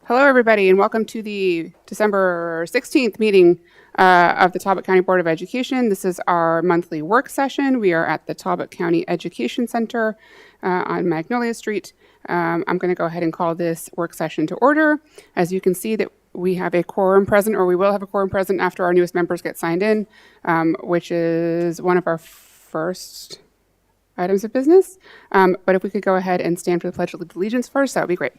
Hello, everybody, and welcome to the December 16th meeting of the Talbot County Board of Education. This is our monthly work session. We are at the Talbot County Education Center on Magnolia Street. I'm going to go ahead and call this work session to order. As you can see that we have a quorum present, or we will have a quorum present after our newest members get signed in, which is one of our first items of business. But if we could go ahead and stand for the Pledge of Allegiance first, that would be great.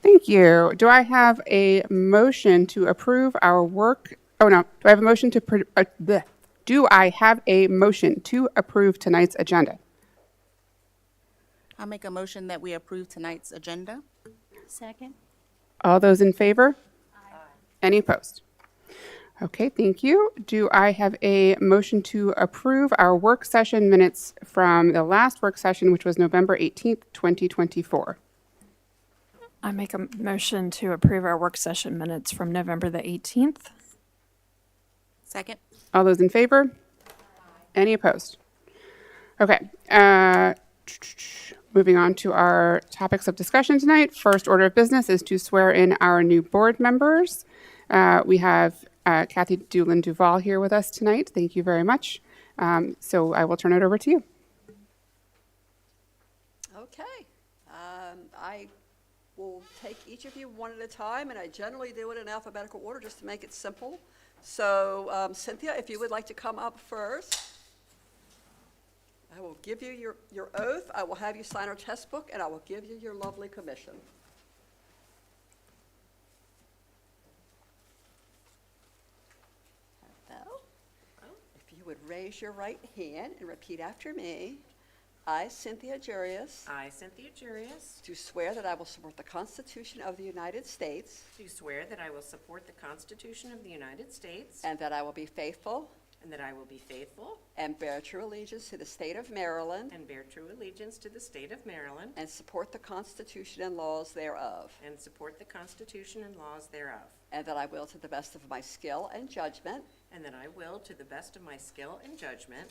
Thank you. Do I have a motion to approve our work? Oh, no. Do I have a motion to, do I have a motion to approve tonight's agenda? I'll make a motion that we approve tonight's agenda. Second. All those in favor? Aye. Any opposed? Okay, thank you. Do I have a motion to approve our work session minutes from the last work session, which was November 18th, 2024? I make a motion to approve our work session minutes from November the 18th. Second. All those in favor? Any opposed? Okay. Moving on to our topics of discussion tonight. First order of business is to swear in our new board members. We have Kathy Doolin Duval here with us tonight. Thank you very much. So I will turn it over to you. Okay. I will take each of you one at a time, and I generally do it in alphabetical order just to make it simple. So Cynthia, if you would like to come up first. I will give you your oath. I will have you sign our test book, and I will give you your lovely commission. Now, if you would raise your right hand and repeat after me. I, Cynthia Jurius, I, Cynthia Jurius, do swear that I will support the Constitution of the United States do swear that I will support the Constitution of the United States and that I will be faithful and that I will be faithful and bear true allegiance to the state of Maryland and bear true allegiance to the state of Maryland and support the Constitution and laws thereof, and support the Constitution and laws thereof, and that I will, to the best of my skill and judgment, and that I will, to the best of my skill and judgment,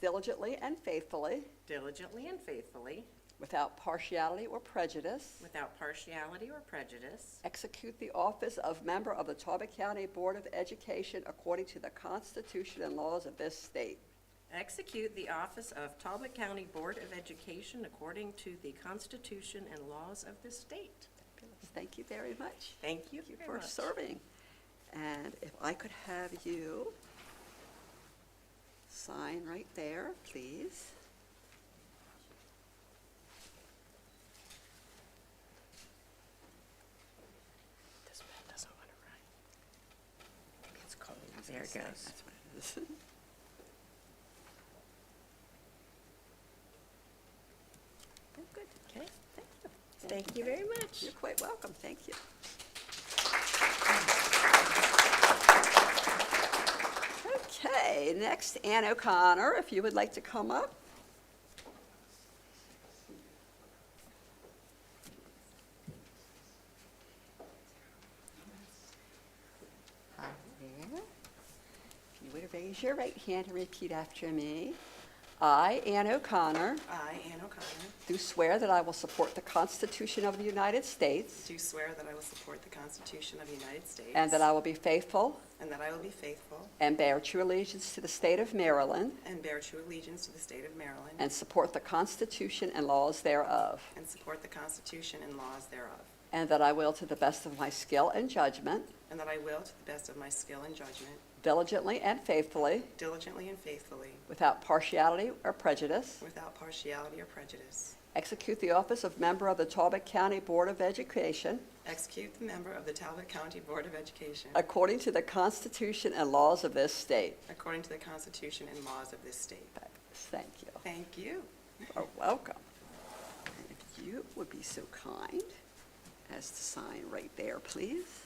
diligently and faithfully, diligently and faithfully, without partiality or prejudice, without partiality or prejudice, execute the office of member of the Talbot County Board of Education according to the Constitution and laws of this state. execute the office of Talbot County Board of Education according to the Constitution and laws of this state. Thank you very much. Thank you Thank you very for much. serving. And if I could have you sign right there, please. This pen doesn't want to write. It's cold. There it goes. That's what it is. Oh, good. Okay. Thank you. Thank you very much. You're quite welcome. Thank you. Okay, next, Ann O'Connor, if you would like to come up. Hi there. If you would raise your right hand and repeat after me. I, Ann O'Connor, I, Ann O'Connor, do swear that I will support the Constitution of the United States do swear that I will support the Constitution of the United States. and that I will be faithful And that I will be faithful and bear true allegiance to the state of Maryland and bear true allegiance to the state of Maryland. and support the Constitution and laws thereof, And support the Constitution and laws thereof. and that I will, to the best of my skill and judgment, And that I will, to the best of my skill and judgment, diligently and faithfully, diligently and faithfully, without partiality or prejudice, without partiality or prejudice, execute the office of member of the Talbot County Board of Education execute the member of the Talbot County Board of Education according to the Constitution and laws of this state. according to the Constitution and laws of this state. Thank you. Thank you. You're welcome. And if you would be so kind as to sign right there, please.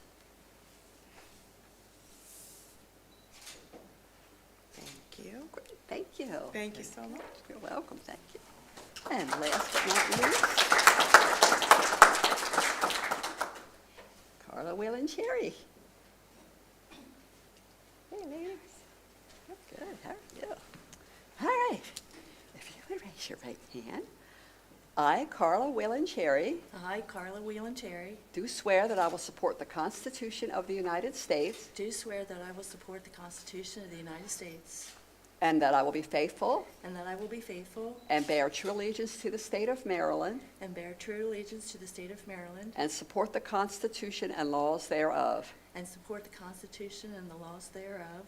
Thank you. Great. Thank you. Thank you so much. You're welcome. Thank you. And last but not least, Carla Whalen Cherry. Hey, ladies. Good. How are you? All right. If you would raise your right hand. I, Carla Whalen Cherry, I, Carla Whelan Cherry, do swear that I will support the Constitution of the United States do swear that I will support the Constitution of the United States and that I will be faithful and that I will be faithful and bear true allegiance to the state of Maryland and bear true allegiance to the state of Maryland and support the Constitution and laws thereof, and support the Constitution and the laws thereof,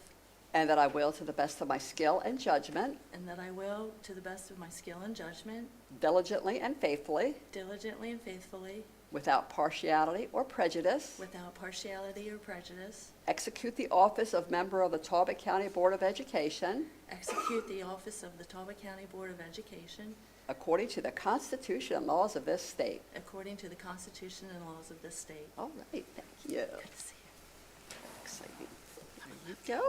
and that I will, to the best of my skill and judgment, and that I will, to the best of my skill and judgment, diligently and faithfully, diligently and faithfully, without partiality or prejudice, without partiality or prejudice, execute the office of member of the Talbot County Board of Education execute the office of the Talbot County Board of Education according to the Constitution and laws of this state. according to the Constitution and laws of this state. All right, thank you. Good to see you. Exciting. There you go.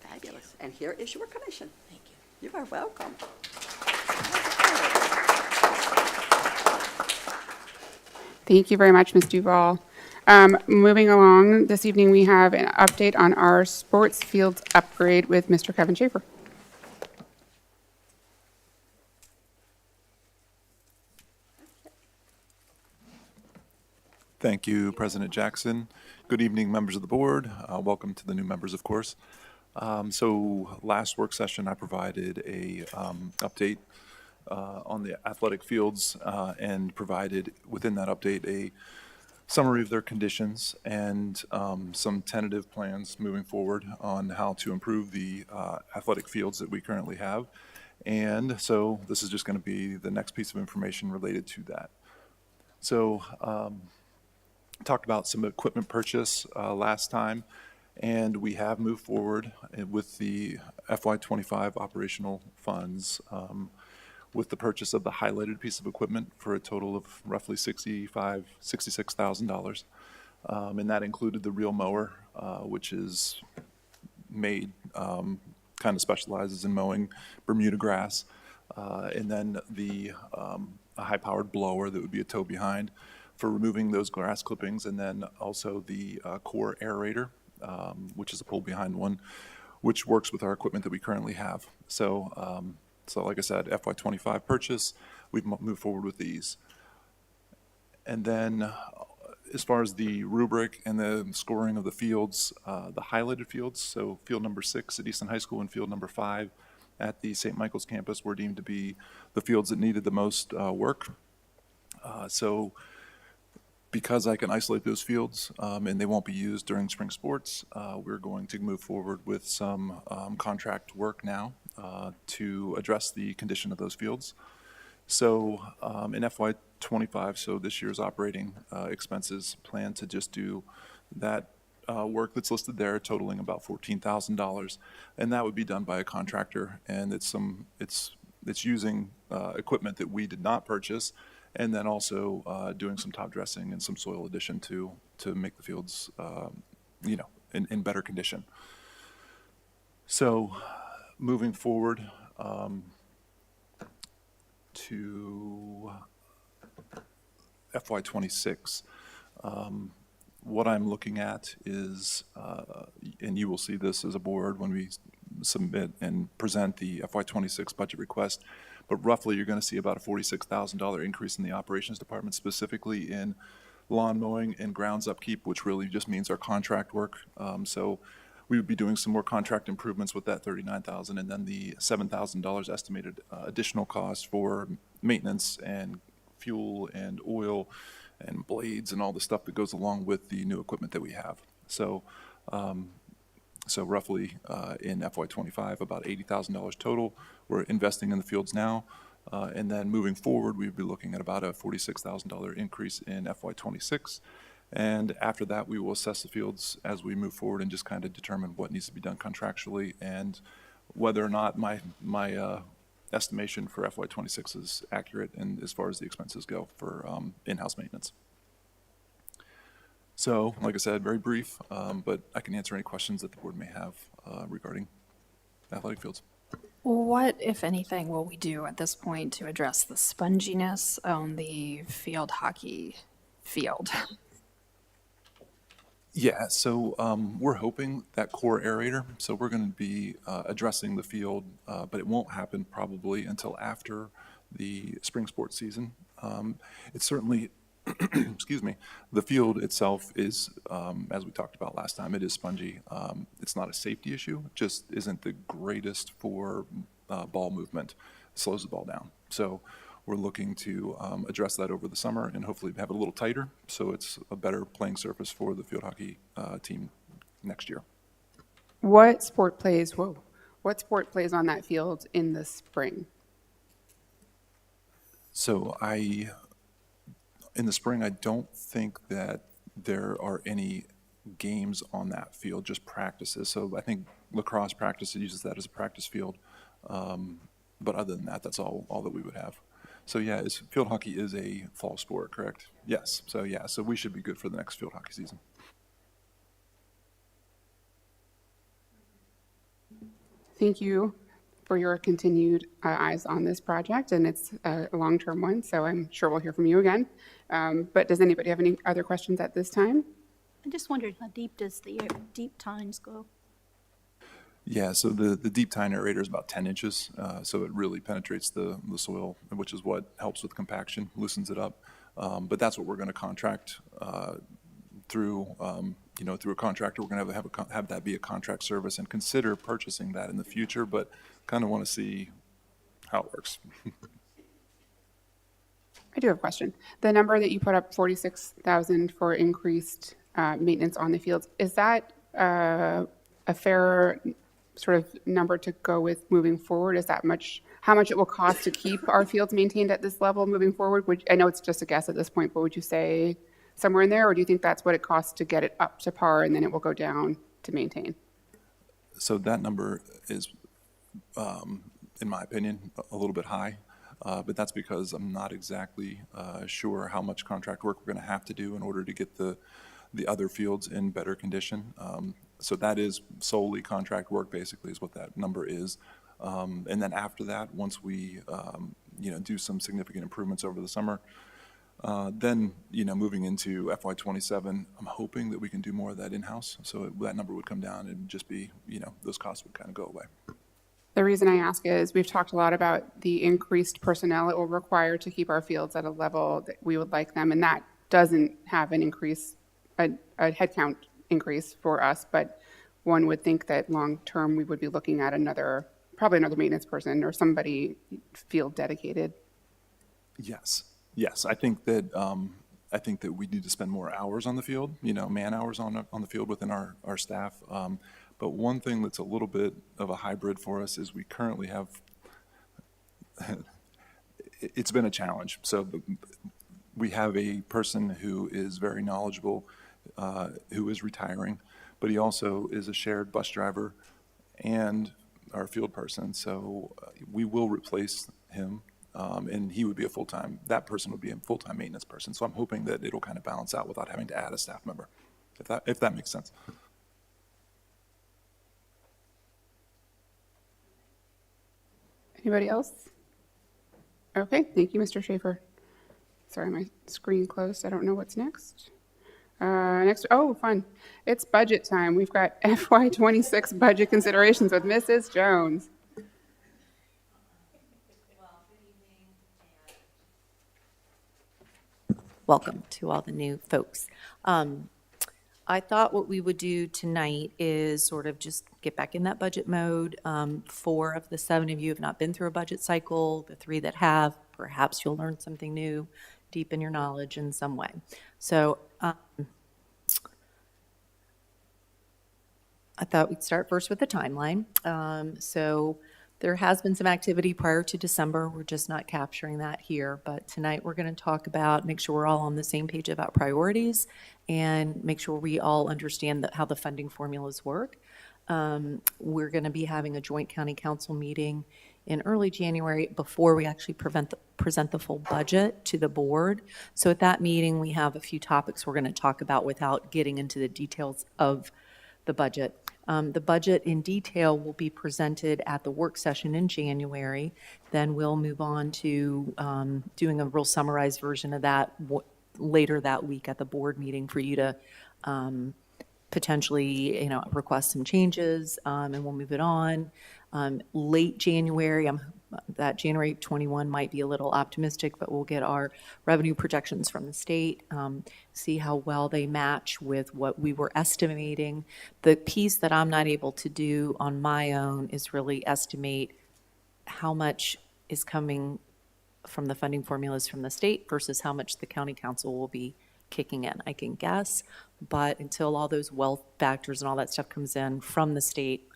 Fabulous. And here is your commission. Thank you. You are welcome. Thank you very much, Ms. Duval. Moving along, this evening we have an update on our sports fields upgrade with Mr. Kevin Schaefer. Thank you, President Jackson. Good evening, members of the board. Welcome to the new members, of course. So last work session, I provided a update on the athletic fields and provided within that update a summary of their conditions and some tentative plans moving forward on how to improve the athletic fields that we currently have. And so this is just going to be the next piece of information related to that. So talked about some equipment purchase last time, and we have moved forward with the FY25 operational funds with the purchase of the highlighted piece of equipment for a total of roughly $66,000. And that included the reel mower, which is made, kind of specializes in mowing Bermuda grass. And then the a high-powered blower that would be a tow behind for removing those grass clippings, and then also the core aerator, which is a pull behind one, which works with our equipment that we currently have. So, like I said, FY25 purchase, we've moved forward with these. And then as far as the rubric and the scoring of the fields, the highlighted fields, so field number 6 at Easton High School and field number 5 at the St. Michael's campus were deemed to be the fields that needed the most work. So because I can isolate those fields and they won't be used during spring sports, we're going to move forward with some contract work now to address the condition of those fields. So in FY25, so this year's operating expenses plan to just do that work that's listed there, totaling about $14,000, and that would be done by a contractor. And it's using equipment that we did not purchase, and then also doing some top dressing and some soil addition to make the fields, in better condition. So moving forward to FY26, what I'm looking at is, and you will see this as a board when we submit and present the FY26 budget request, but roughly you're going to see about a $46,000 increase in the operations department, specifically in lawn mowing and grounds upkeep, which really just means our contract work. So we would be doing some more contract improvements with that $39,000, and then the $7,000 estimated additional cost for maintenance and fuel and oil and blades and all the stuff that goes along with the new equipment that we have. So, roughly in FY25, about $80,000 total. We're investing in the fields now, and then moving forward, we'd be looking at about a $46,000 increase in FY26. And after that, we will assess the fields as we move forward and just kind of determine what needs to be done contractually and whether or not my estimation for FY26 is accurate and as far as the expenses go for in-house maintenance. So, like I said, very brief, but I can answer any questions that the board may have regarding athletic fields. What, if anything, will we do at this point to address the sponginess on the field hockey field? Yeah, so we're hoping that core aerator, so we're going to be addressing the field, but it won't happen probably until after the spring sports season. It's certainly, excuse me, the field itself is, as we talked about last time, it is spongy. It's not a safety issue, it just isn't the greatest for ball movement, it slows the ball down. So we're looking to address that over the summer and hopefully have it a little tighter so it's a better playing surface for the field hockey team next year. What sport plays on that field in the spring? So in the spring, I don't think that there are any games on that field, just practices. So I think lacrosse practice uses that as a practice field. But other than that, that's all that we would have. So yeah, field hockey is a fall sport, correct? Yes. So yeah, so we should be good for the next field hockey season. Thank you for your continued eyes on this project, and it's a long-term one, so I'm sure we'll hear from you again. But does anybody have any other questions at this time? I just wondered, how deep does the deep tines go? Yeah, so the deep tine aerator is about 10 inches, so it really penetrates the soil, which is what helps with compaction, loosens it up. But that's what we're going to contract through a contractor. We're going to have that be a contract service and consider purchasing that in the future, but kind of want to see how it works. I do have a question. The number that you put up, 46,000 for increased maintenance on the fields, is that a fair sort of number to go with moving forward? Is that how much it will cost to keep our fields maintained at this level moving forward? I know it's just a guess at this point, but would you say somewhere in there, or do you think that's what it costs to get it up to par and then it will go down to maintain? So that number is, in my opinion, a little bit high, but that's because I'm not exactly sure how much contract work we're going to have to do in order to get the other fields in better condition. So that is solely contract work, basically, is what that number is. And then after that, once we do some significant improvements over the summer, then moving into FY27, I'm hoping that we can do more of that in-house. So that number would come down and just be, those costs would kind of go away. The reason I ask is we've talked a lot about the increased personnel it will require to keep our fields at a level that we would like them, and that doesn't have an increase, a headcount increase for us, but one would think that long-term we would be looking at probably another maintenance person or somebody field dedicated. Yes. I think that we need to spend more hours on the field, man hours on the field within our staff. But one thing that's a little bit of a hybrid for us is we currently have, it's been a challenge. So we have a person who is very knowledgeable, who is retiring, but he also is a shared bus driver and our field person. So we will replace him. And he would be that person would be a full-time maintenance person. So I'm hoping that it'll kind of balance out without having to add a staff member, if that makes sense. Anybody else? Okay, thank you, Mr. Schaefer. Sorry, my screen closed. I don't know what's next. Fun. It's budget time. We've got FY26 budget considerations with Mrs. Jones. Welcome to all the new folks. I thought what we would do tonight is sort of just get back in that budget mode. 4 of the 7 of you have not been through a budget cycle. The 3 that have, perhaps you'll learn something new, deepen your knowledge in some way. So I thought we'd start first with the timeline. So there has been some activity prior to December. We're just not capturing that here. But tonight we're going to talk about, make sure we're all on the same page about priorities and make sure we all understand how the funding formulas work. We're going to be having a joint county council meeting in early January before we actually present the full budget to the board. So at that meeting, we have a few topics we're going to talk about without getting into the details of the budget. The budget in detail will be presented at the work session in January. Then we'll move on to doing a real summarized version of that later that week at the board meeting for you to potentially, request some changes, and we'll move it on. Late January, that January 21 might be a little optimistic, but we'll get our revenue projections from the state, see how well they match with what we were estimating. The piece that I'm not able to do on my own is really estimate how much is coming from the funding formulas from the state versus how much the county council will be kicking in. I can guess, but until all those wealth factors and all that stuff comes in from the state,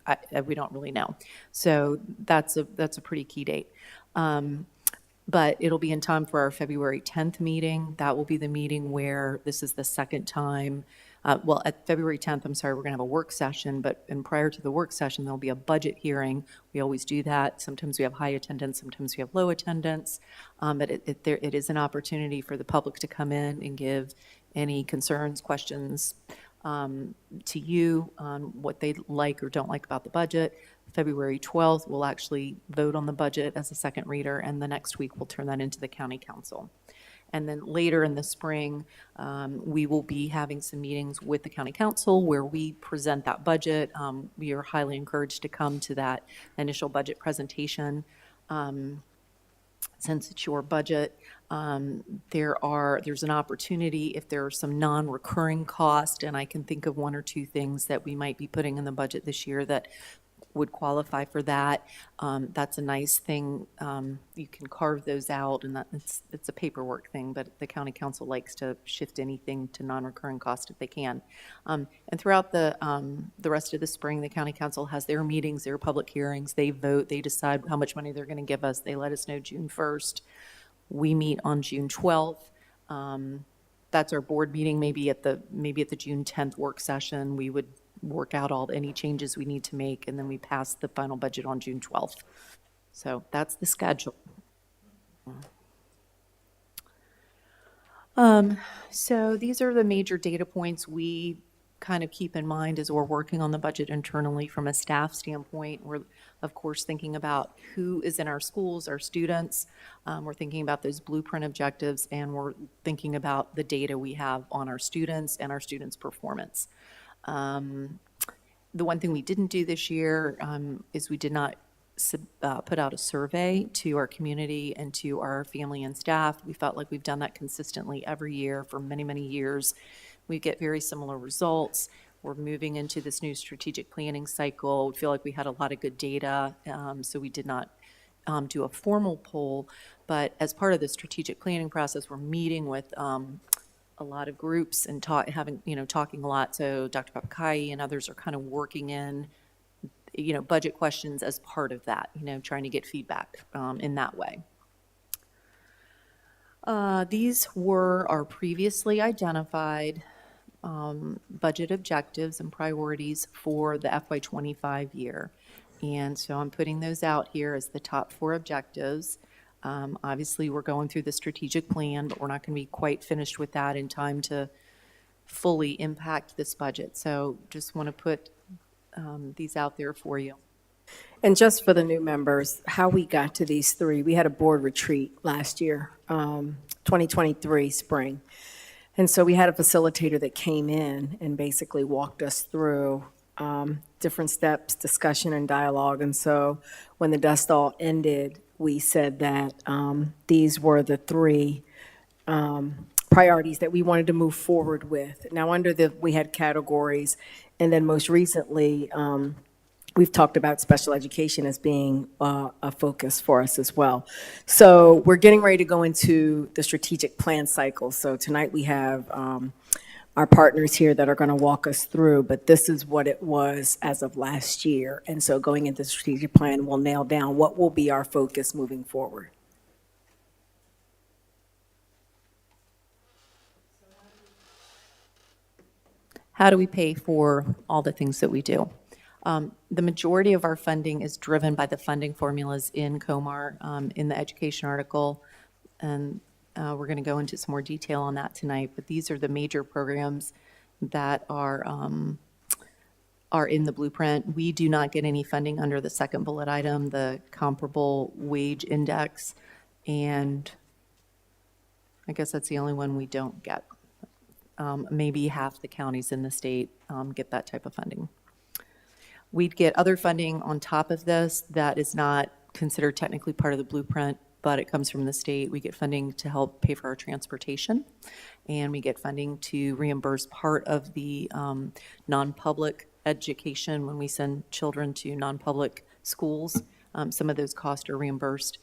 we don't really know. So that's a pretty key date. But it'll be in time for our February 10th meeting. That will be the meeting where this is the second time. At February 10th, I'm sorry, we're going to have a work session, and prior to the work session, there'll be a budget hearing. We always do that. Sometimes we have high attendance, sometimes we have low attendance. But it is an opportunity for the public to come in and give any concerns, questions to you on what they like or don't like about the budget. February 12th, we'll actually vote on the budget as a second reader, and the next week we'll turn that into the county council. And then later in the spring, we will be having some meetings with the county council where we present that budget. We are highly encouraged to come to that initial budget presentation. Since it's your budget, there's an opportunity if there are some non-recurring costs, and I can think of one or two things that we might be putting in the budget this year that would qualify for that. That's a nice thing. You can carve those out, and it's a paperwork thing, but the county council likes to shift anything to non-recurring cost if they can. And throughout the rest of the spring, the county council has their meetings, their public hearings. They vote, they decide how much money they're going to give us. They let us know June 1st. We meet on June 12th. That's our board meeting. Maybe at the June 10th work session, we would work out any changes we need to make, and then we pass the final budget on June 12th. So that's the schedule. So these are the major data points we kind of keep in mind as we're working on the budget internally from a staff standpoint. We're, of course, thinking about who is in our schools, our students. We're thinking about those blueprint objectives, and we're thinking about the data we have on our students and our students' performance. The one thing we didn't do this year is we did not put out a survey to our community and to our family and staff. We felt like we've done that consistently every year for many, many years. We get very similar results. We're moving into this new strategic planning cycle. We feel like we had a lot of good data, so we did not do a formal poll. But as part of the strategic planning process, we're meeting with a lot of groups and talking a lot. So Dr. Papakai and others are kind of working in, budget questions as part of that, trying to get feedback in that way. These were our previously identified budget objectives and priorities for the FY25 year. And so I'm putting those out here as the top 4 objectives. Obviously, we're going through the strategic plan, but we're not going to be quite finished with that in time to fully impact this budget. So just want to put these out there for you. And just for the new members, how we got to these 3, we had a board retreat last year, 2023 spring. And so we had a facilitator that came in and basically walked us through different steps, discussion, and dialogue. And so when the dust all ended, we said that these were the 3 priorities that we wanted to move forward with. Now, we had categories, and then most recently, we've talked about special education as being a focus for us as well. So we're getting ready to go into the strategic plan cycle. So tonight we have our partners here that are going to walk us through, but this is what it was as of last year. And so going into the strategic plan, we'll nail down what will be our focus moving forward. How do we pay for all the things that we do? The majority of our funding is driven by the funding formulas in COMAR, in the education article, and we're going to go into some more detail on that tonight, but these are the major programs that are in the blueprint. We do not get any funding under the second bullet item, the comparable wage index, and I guess that's the only one we don't get. Maybe half the counties in the state get that type of funding. We'd get other funding on top of this that is not considered technically part of the blueprint, but it comes from the state. We get funding to help pay for our transportation, and we get funding to reimburse part of the non-public education when we send children to non-public schools. Some of those costs are reimbursed.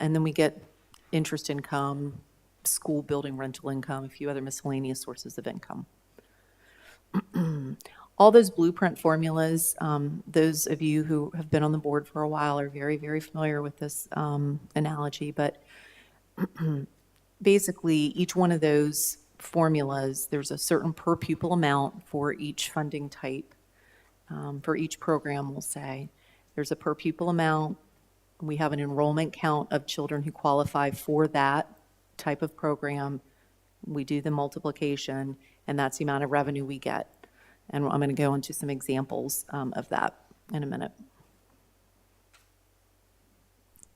And then we get interest income, school building rental income, a few other miscellaneous sources of income. All those blueprint formulas, those of you who have been on the board for a while are very, very familiar with this analogy, but basically each one of those formulas, there's a certain per pupil amount for each funding type. For each program, we'll say. There's a per pupil amount. We have an enrollment count of children who qualify for that type of program. We do the multiplication, and that's the amount of revenue we get. And I'm going to go into some examples of that in a minute.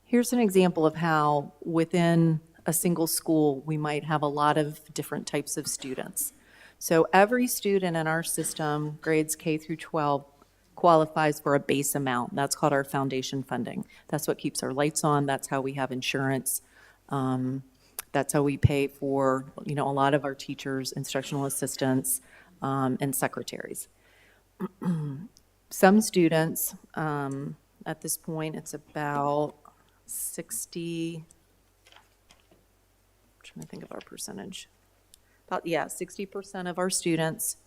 Here's an example of how within a single school, we might have a lot of different types of students. So every student in our system, grades K through 12, qualifies for a base amount. That's called our foundation funding. That's what keeps our lights on. That's how we have insurance. That's how we pay for, a lot of our teachers, instructional assistants, and secretaries. Some students, at this point, it's about 60, I'm trying to think of our percentage. 60% of our students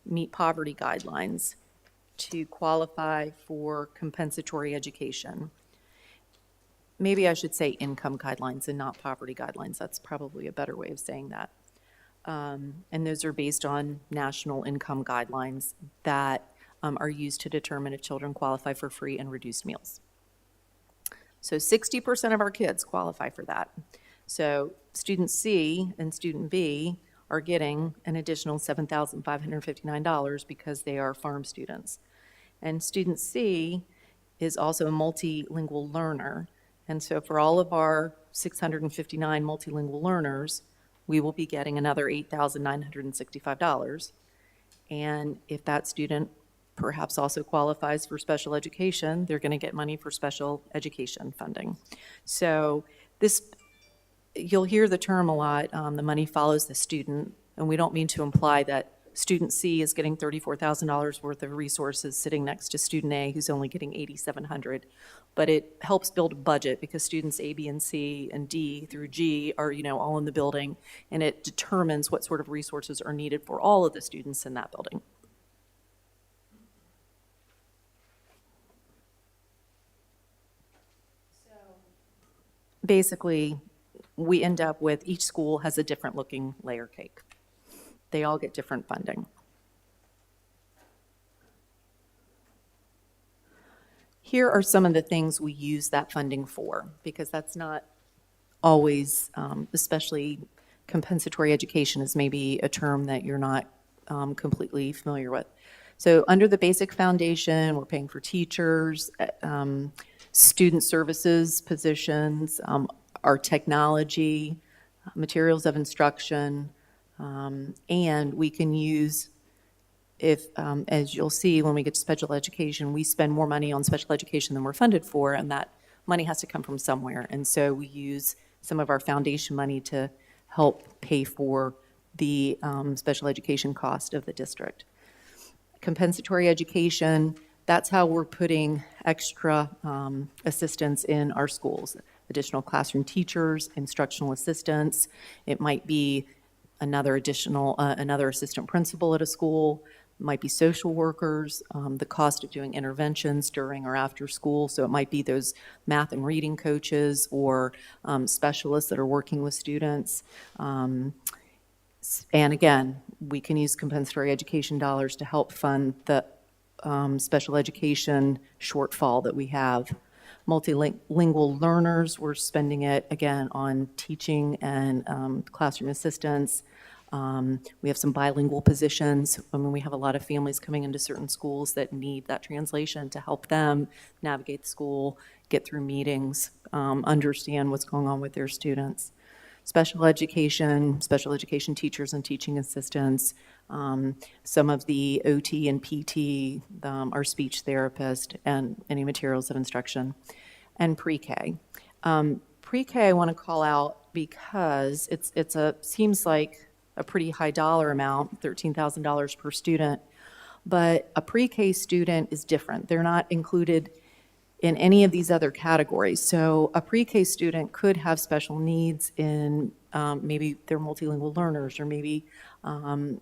meet poverty guidelines to qualify for compensatory education. Maybe I should say income guidelines and not poverty guidelines. That's probably a better way of saying that. And those are based on national income guidelines that are used to determine if children qualify for free and reduced meals. So 60% of our kids qualify for that. So student C and student B are getting an additional $7,559 because they are farm students. And student C is also a multilingual learner. And so for all of our 659 multilingual learners, we will be getting another $8,965. And if that student perhaps also qualifies for special education, they're going to get money for special education funding. So this, you'll hear the term a lot, the money follows the student, and we don't mean to imply that student C is getting $34,000 worth of resources sitting next to student A who's only getting $8,700. But it helps build a budget because students A, B, and C, and D through G are, all in the building, and it determines what sort of resources are needed for all of the students in that building. Basically, we end up with each school has a different looking layer cake. They all get different funding. Here are some of the things we use that funding for, because that's not always, especially compensatory education is maybe a term that you're not completely familiar with. So under the basic foundation, we're paying for teachers, student services positions, our technology, materials of instruction, and we can use, if, as you'll see when we get to special education, we spend more money on special education than we're funded for, and that money has to come from somewhere. And so we use some of our foundation money to help pay for the special education cost of the district. Compensatory education, that's how we're putting extra assistance in our schools. Additional classroom teachers, instructional assistants. It might be another assistant principal at a school. It might be social workers, the cost of doing interventions during or after school. So it might be those math and reading coaches or specialists that are working with students. And again, we can use compensatory education dollars to help fund the special education shortfall that we have. Multilingual learners, we're spending it again on teaching and classroom assistance. We have some bilingual positions. I mean, we have a lot of families coming into certain schools that need that translation to help them navigate the school, get through meetings, understand what's going on with their students. Special education teachers and teaching assistants, some of the OT and PT, our speech therapist, and any materials of instruction, and pre-K. Pre-K I want to call out because seems like a pretty high dollar amount, $13,000 per student, but a pre-K student is different. They're not included in any of these other categories. So a pre-K student could have special needs in maybe they're multilingual learners, or maybe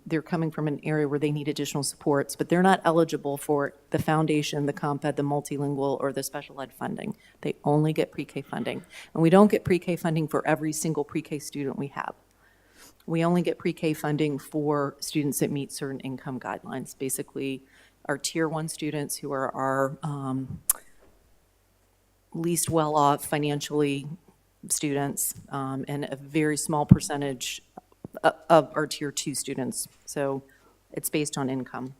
they're coming from an area where they need additional supports, but they're not eligible for the foundation, the comp ed, the multilingual, or the special ed funding. They only get pre-K funding. And we don't get pre-K funding for every single pre-K student we have. We only get pre-K funding for students that meet certain income guidelines. Basically, our tier 1 students who are our least well-off financially students, and a very small percentage of our tier 2 students. So it's based on income.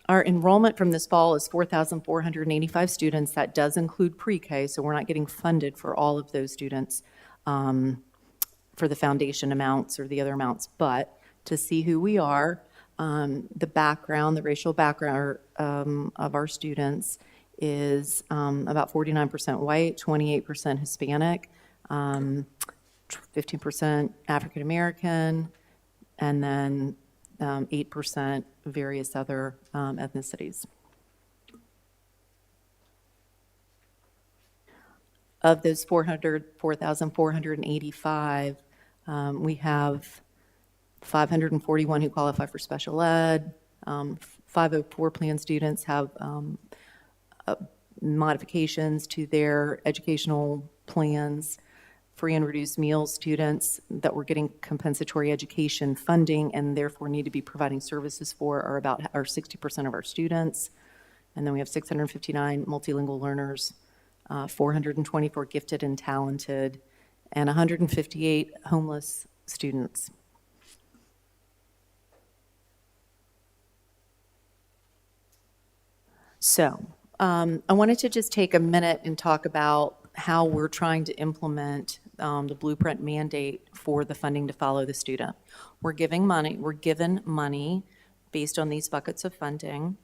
Our enrollment from this fall is 4,485 students. That does include pre-K, so we're not getting funded for all of those students for the foundation amounts or the other amounts. But to see who we are, the background, the racial background of our students is about 49% white, 28% Hispanic, 15% African American, and then 8% various other ethnicities. Of those 4,485, we have 541 who qualify for special ed. 504 plan students have modifications to their educational plans. Free and reduced meals students that we're getting compensatory education funding and therefore need to be providing services for are 60% of our students. And then we have 659 multilingual learners, 424 gifted and talented, and 158 homeless students. So I wanted to just take a minute and talk about how we're trying to implement the blueprint mandate for the funding to follow the student. We're given money based on these buckets of funding.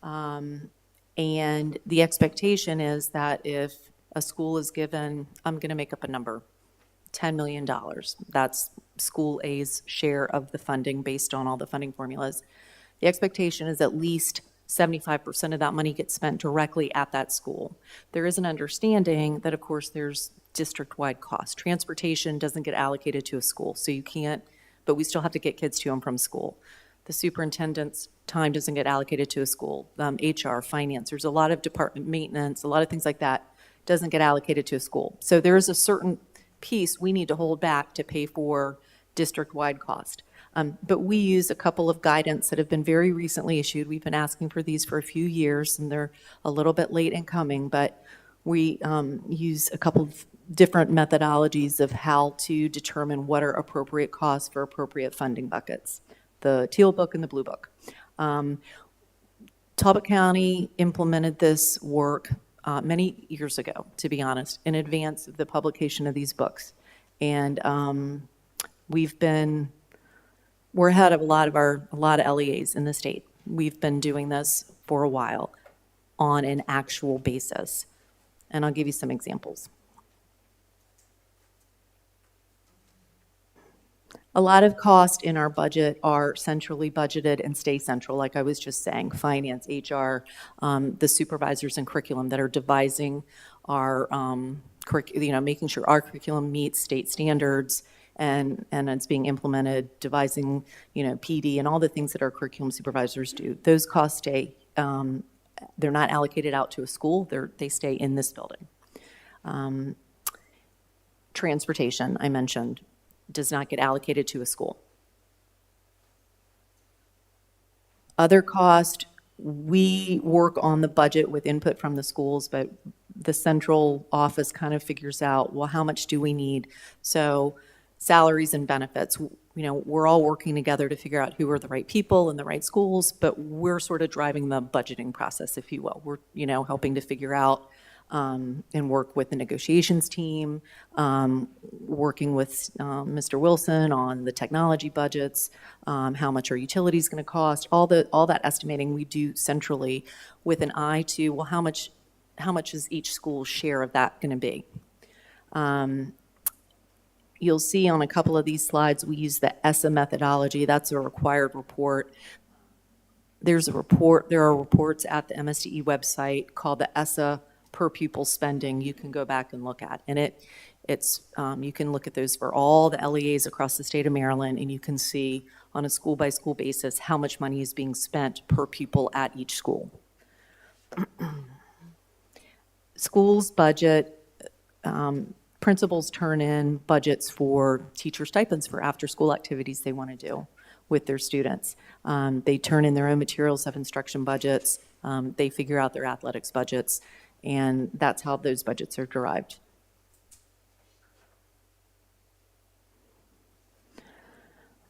And the expectation is that if a school is given, I'm going to make up a number, $10 million. That's school A's share of the funding based on all the funding formulas. The expectation is at least 75% of that money gets spent directly at that school. There is an understanding that, of course, there's district-wide costs. Transportation doesn't get allocated to a school, so you can't, but we still have to get kids to and from school. The superintendent's time doesn't get allocated to a school. HR, finance, there's a lot of department maintenance, a lot of things like that doesn't get allocated to a school. So there is a certain piece we need to hold back to pay for district-wide cost. But we use a couple of guidance that have been very recently issued. We've been asking for these for a few years, and they're a little bit late in coming, but we use a couple of different methodologies of how to determine what are appropriate costs for appropriate funding buckets, the Teal Book and the Blue Book. Talbot County implemented this work many years ago, to be honest, in advance of the publication of these books. And we're ahead of a lot of LEAs in the state. We've been doing this for a while on an actual basis. And I'll give you some examples. A lot of costs in our budget are centrally budgeted and stay central, like I was just saying, finance, HR, the supervisors and curriculum that are devising our, making sure our curriculum meets state standards, and it's being implemented, devising, PD and all the things that our curriculum supervisors do. Those costs stay, they're not allocated out to a school, they stay in this building. Transportation, I mentioned, does not get allocated to a school. Other cost, we work on the budget with input from the schools, but the central office kind of figures out, well, how much do we need? So salaries and benefits, we're all working together to figure out who are the right people in the right schools, but we're sort of driving the budgeting process, if you will. We're, helping to figure out and work with the negotiations team, working with Mr. Wilson on the technology budgets, how much are utilities going to cost, all that estimating we do centrally with an eye to, well, how much is each school's share of that going to be? You'll see on a couple of these slides, we use the ESSA methodology. That's a required report. There are reports at the MSDE website called the ESSA per pupil spending you can go back and look at. And you can look at those for all the LEAs across the state of Maryland, and you can see on a school-by-school basis how much money is being spent per pupil at each school. Schools budget, principals turn in budgets for teacher stipends for after-school activities they want to do with their students. They turn in their own materials of instruction budgets. They figure out their athletics budgets, and that's how those budgets are derived.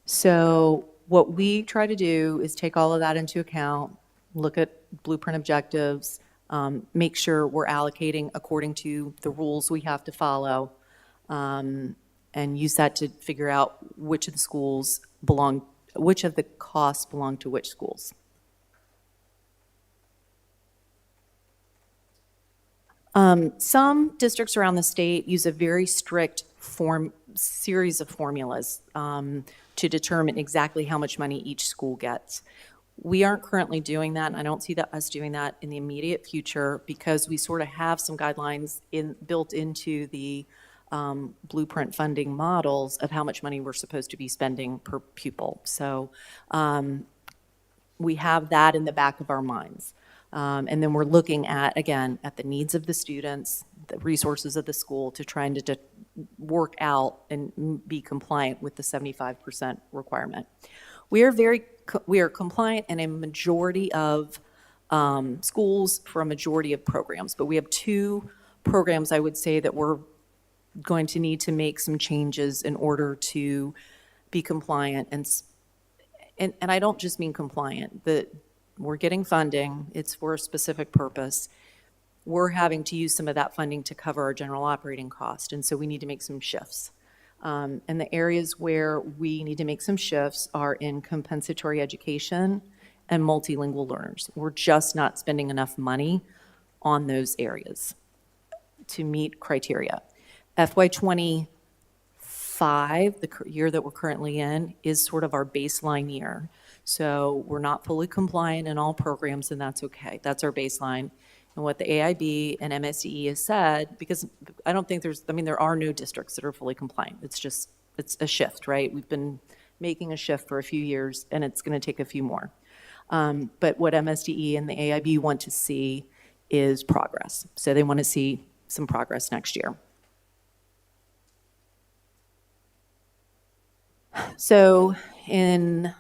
So what we try to do is take all of that into account, look at blueprint objectives, make sure we're allocating according to the rules we have to follow, and use that to figure out which of the costs belong to which schools. Some districts around the state use a very strict series of formulas to determine exactly how much money each school gets. We aren't currently doing that, and I don't see us doing that in the immediate future because we sort of have some guidelines built into the blueprint funding models of how much money we're supposed to be spending per pupil. So we have that in the back of our minds. And then we're looking at the needs of the students, the resources of the school to try and to work out and be compliant with the 75% requirement. We are compliant in a majority of schools for a majority of programs, but we have 2 programs I would say that we're going to need to make some changes in order to be compliant. And I don't just mean compliant, that we're getting funding, it's for a specific purpose. We're having to use some of that funding to cover our general operating cost, and so we need to make some shifts. And the areas where we need to make some shifts are in compensatory education and multilingual learners. We're just not spending enough money on those areas to meet criteria. FY25, the year that we're currently in, is sort of our baseline year. So we're not fully compliant in all programs, and that's okay. That's our baseline. And what the AIB and MSDE has said, because I don't think there are no districts that are fully compliant. It's a shift, right? We've been making a shift for a few years, and it's going to take a few more. But what MSDE and the AIB want to see is progress. So they want to see some progress next year. So in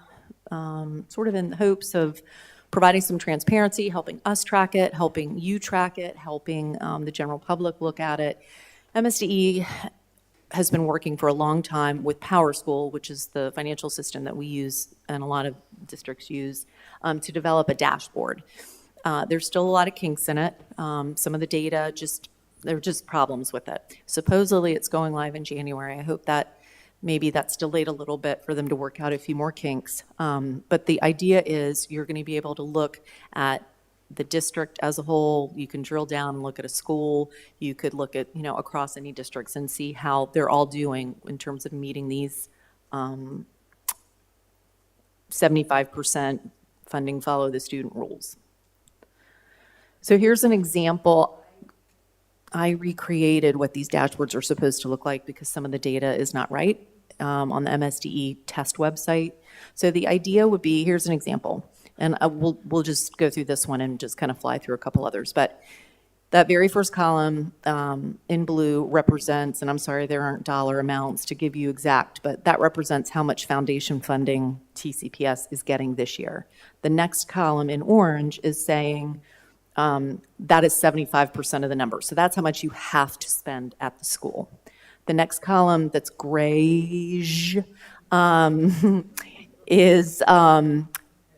sort of in hopes of providing some transparency, helping us track it, helping you track it, helping the general public look at it, MSDE has been working for a long time with PowerSchool, which is the financial system that we use and a lot of districts use, to develop a dashboard. There's still a lot of kinks in it. Some of the data, there are just problems with it. Supposedly it's going live in January. I hope that maybe that's delayed a little bit for them to work out a few more kinks. But the idea is you're going to be able to look at the district as a whole. You can drill down and look at a school. You could look at, across any districts and see how they're all doing in terms of meeting these 75% funding follow the student rules. So here's an example. I recreated what these dashboards are supposed to look like because some of the data is not right on the MSDE test website. So the idea would be, here's an example, and we'll just go through this one and just kind of fly through a couple others. But That very first column in blue represents, and I'm sorry, there aren't dollar amounts to give you exact, but that represents how much foundation funding TCPS is getting this year. The next column in orange is saying that is 75% of the number. So that's how much you have to spend at the school. The next column that's grayish is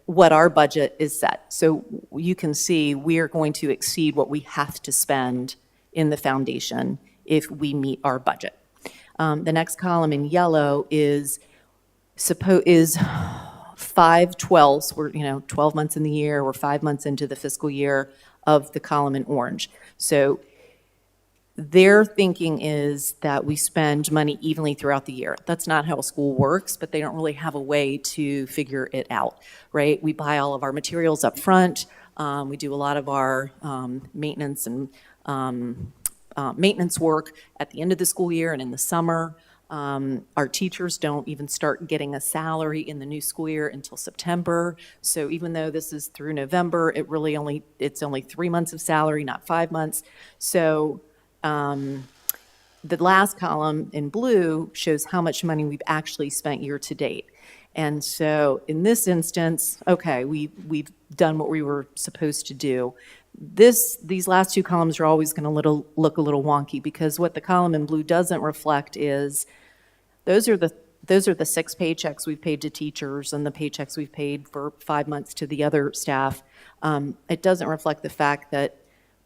what our budget is set. So you can see we are going to exceed what we have to spend in the foundation if we meet our budget. The next column in yellow is 5/12. We're 12 months in the year. We're 5 months into the fiscal year of the column in orange. So their thinking is that we spend money evenly throughout the year. That's not how a school works, but they don't really have a way to figure it out, right? We buy all of our materials up front. We do a lot of our maintenance and maintenance work at the end of the school year and in the summer. Our teachers don't even start getting a salary in the new school year until September. So even though this is through November, it's only 3 months of salary, not 5 months. So the last column in blue shows how much money we've actually spent year to date. And so in this instance, okay, we've done what we were supposed to do. These last two columns are always going to look a little wonky, because what the column in blue doesn't reflect is those are the 6 paychecks we've paid to teachers and the paychecks we've paid for 5 months to the other staff. It doesn't reflect the fact that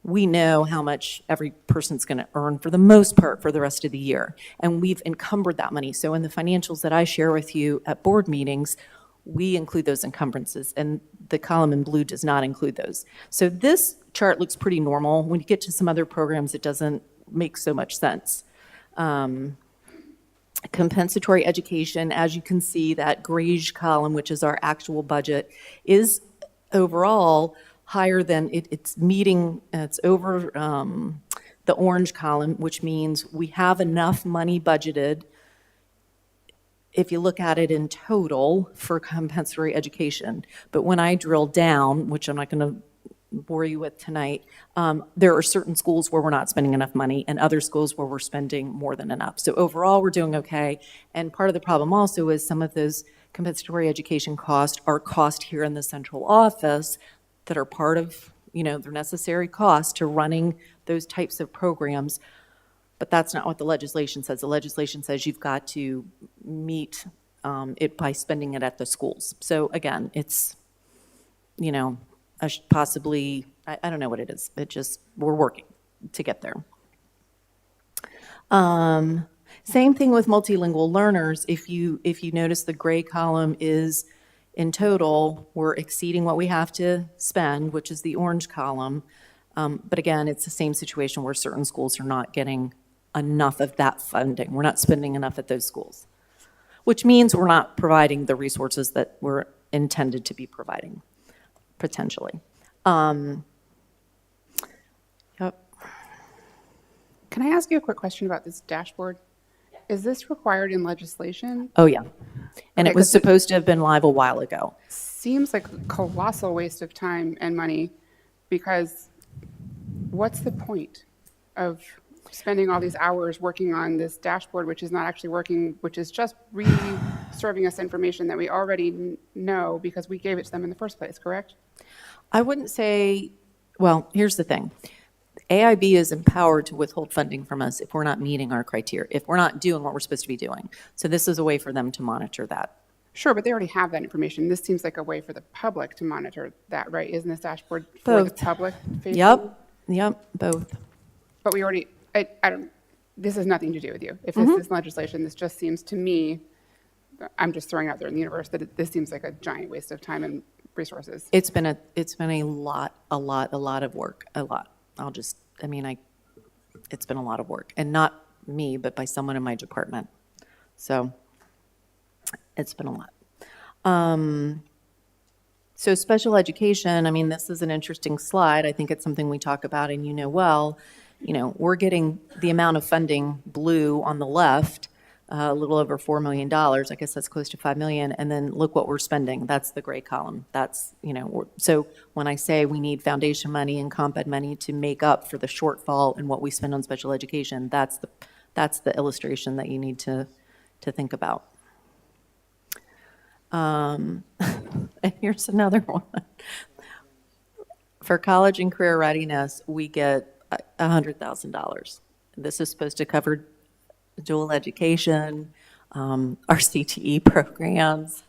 we know how much every person's going to earn for the most part for the rest of the year. And we've encumbered that money. So in the financials that I share with you at board meetings, we include those encumbrances, and the column in blue does not include those. So this chart looks pretty normal. When you get to some other programs, it doesn't make so much sense. Compensatory education, as you can see, that grayish column, which is our actual budget, is overall higher than it's meeting, it's over the orange column, which means we have enough money budgeted, if you look at it in total, for compensatory education. But when I drill down, which I'm not going to bore you with tonight, there are certain schools where we're not spending enough money and other schools where we're spending more than enough. So overall, we're doing okay. And part of the problem also is some of those compensatory education costs are cost here in the central office that are part of, their necessary costs to running those types of programs. But that's not what the legislation says. The legislation says you've got to meet it by spending it at the schools. So again, it's, possibly, I don't know what it is. We're working to get there. Same thing with multilingual learners. If you notice, the gray column is, in total, we're exceeding what we have to spend, which is the orange column. But again, it's the same situation where certain schools are not getting enough of that funding. We're not spending enough at those schools, which means we're not providing the resources that we're intended to be providing, potentially. Yep. Can I ask you a quick question about this dashboard? Is this required in legislation? Oh, yeah. And Okay, it was 'cause supposed to have been live a while ago. Seems like a colossal waste of time and money, because what's the point of spending all these hours working on this dashboard, which is not actually working, which is just serving us information that we already know because we gave it to them in the first place, correct? I wouldn't say, well, here's the thing. AIB is empowered to withhold funding from us if we're not meeting our criteria, if we're not doing what we're supposed to be doing. So this is a way for them to monitor that. Sure, but they already have that information. This seems like a way for the public to monitor that, right? Isn't this dashboard for the Both. public facing? Yep, both. But we already, I don't, this has nothing to do with you. If this is legislation, this just seems to me, I'm just throwing out there in the universe that this seems like a giant waste of time and resources. It's been a lot of work, a lot. It's been a lot of work, and not me, but by someone in my department. So it's been a lot. So special education, this is an interesting slide. I think it's something we talk about, and well, we're getting the amount of funding blue on the left, a little over $4 million. I guess that's close to 5 million. And then look what we're spending. That's the gray column. That's, so when I say we need foundation money and comp ed money to make up for the shortfall in what we spend on special education, that's the illustration that you need to think about. And here's another one. For college and career readiness, we get $100,000. This is supposed to cover dual education, our CTE programs.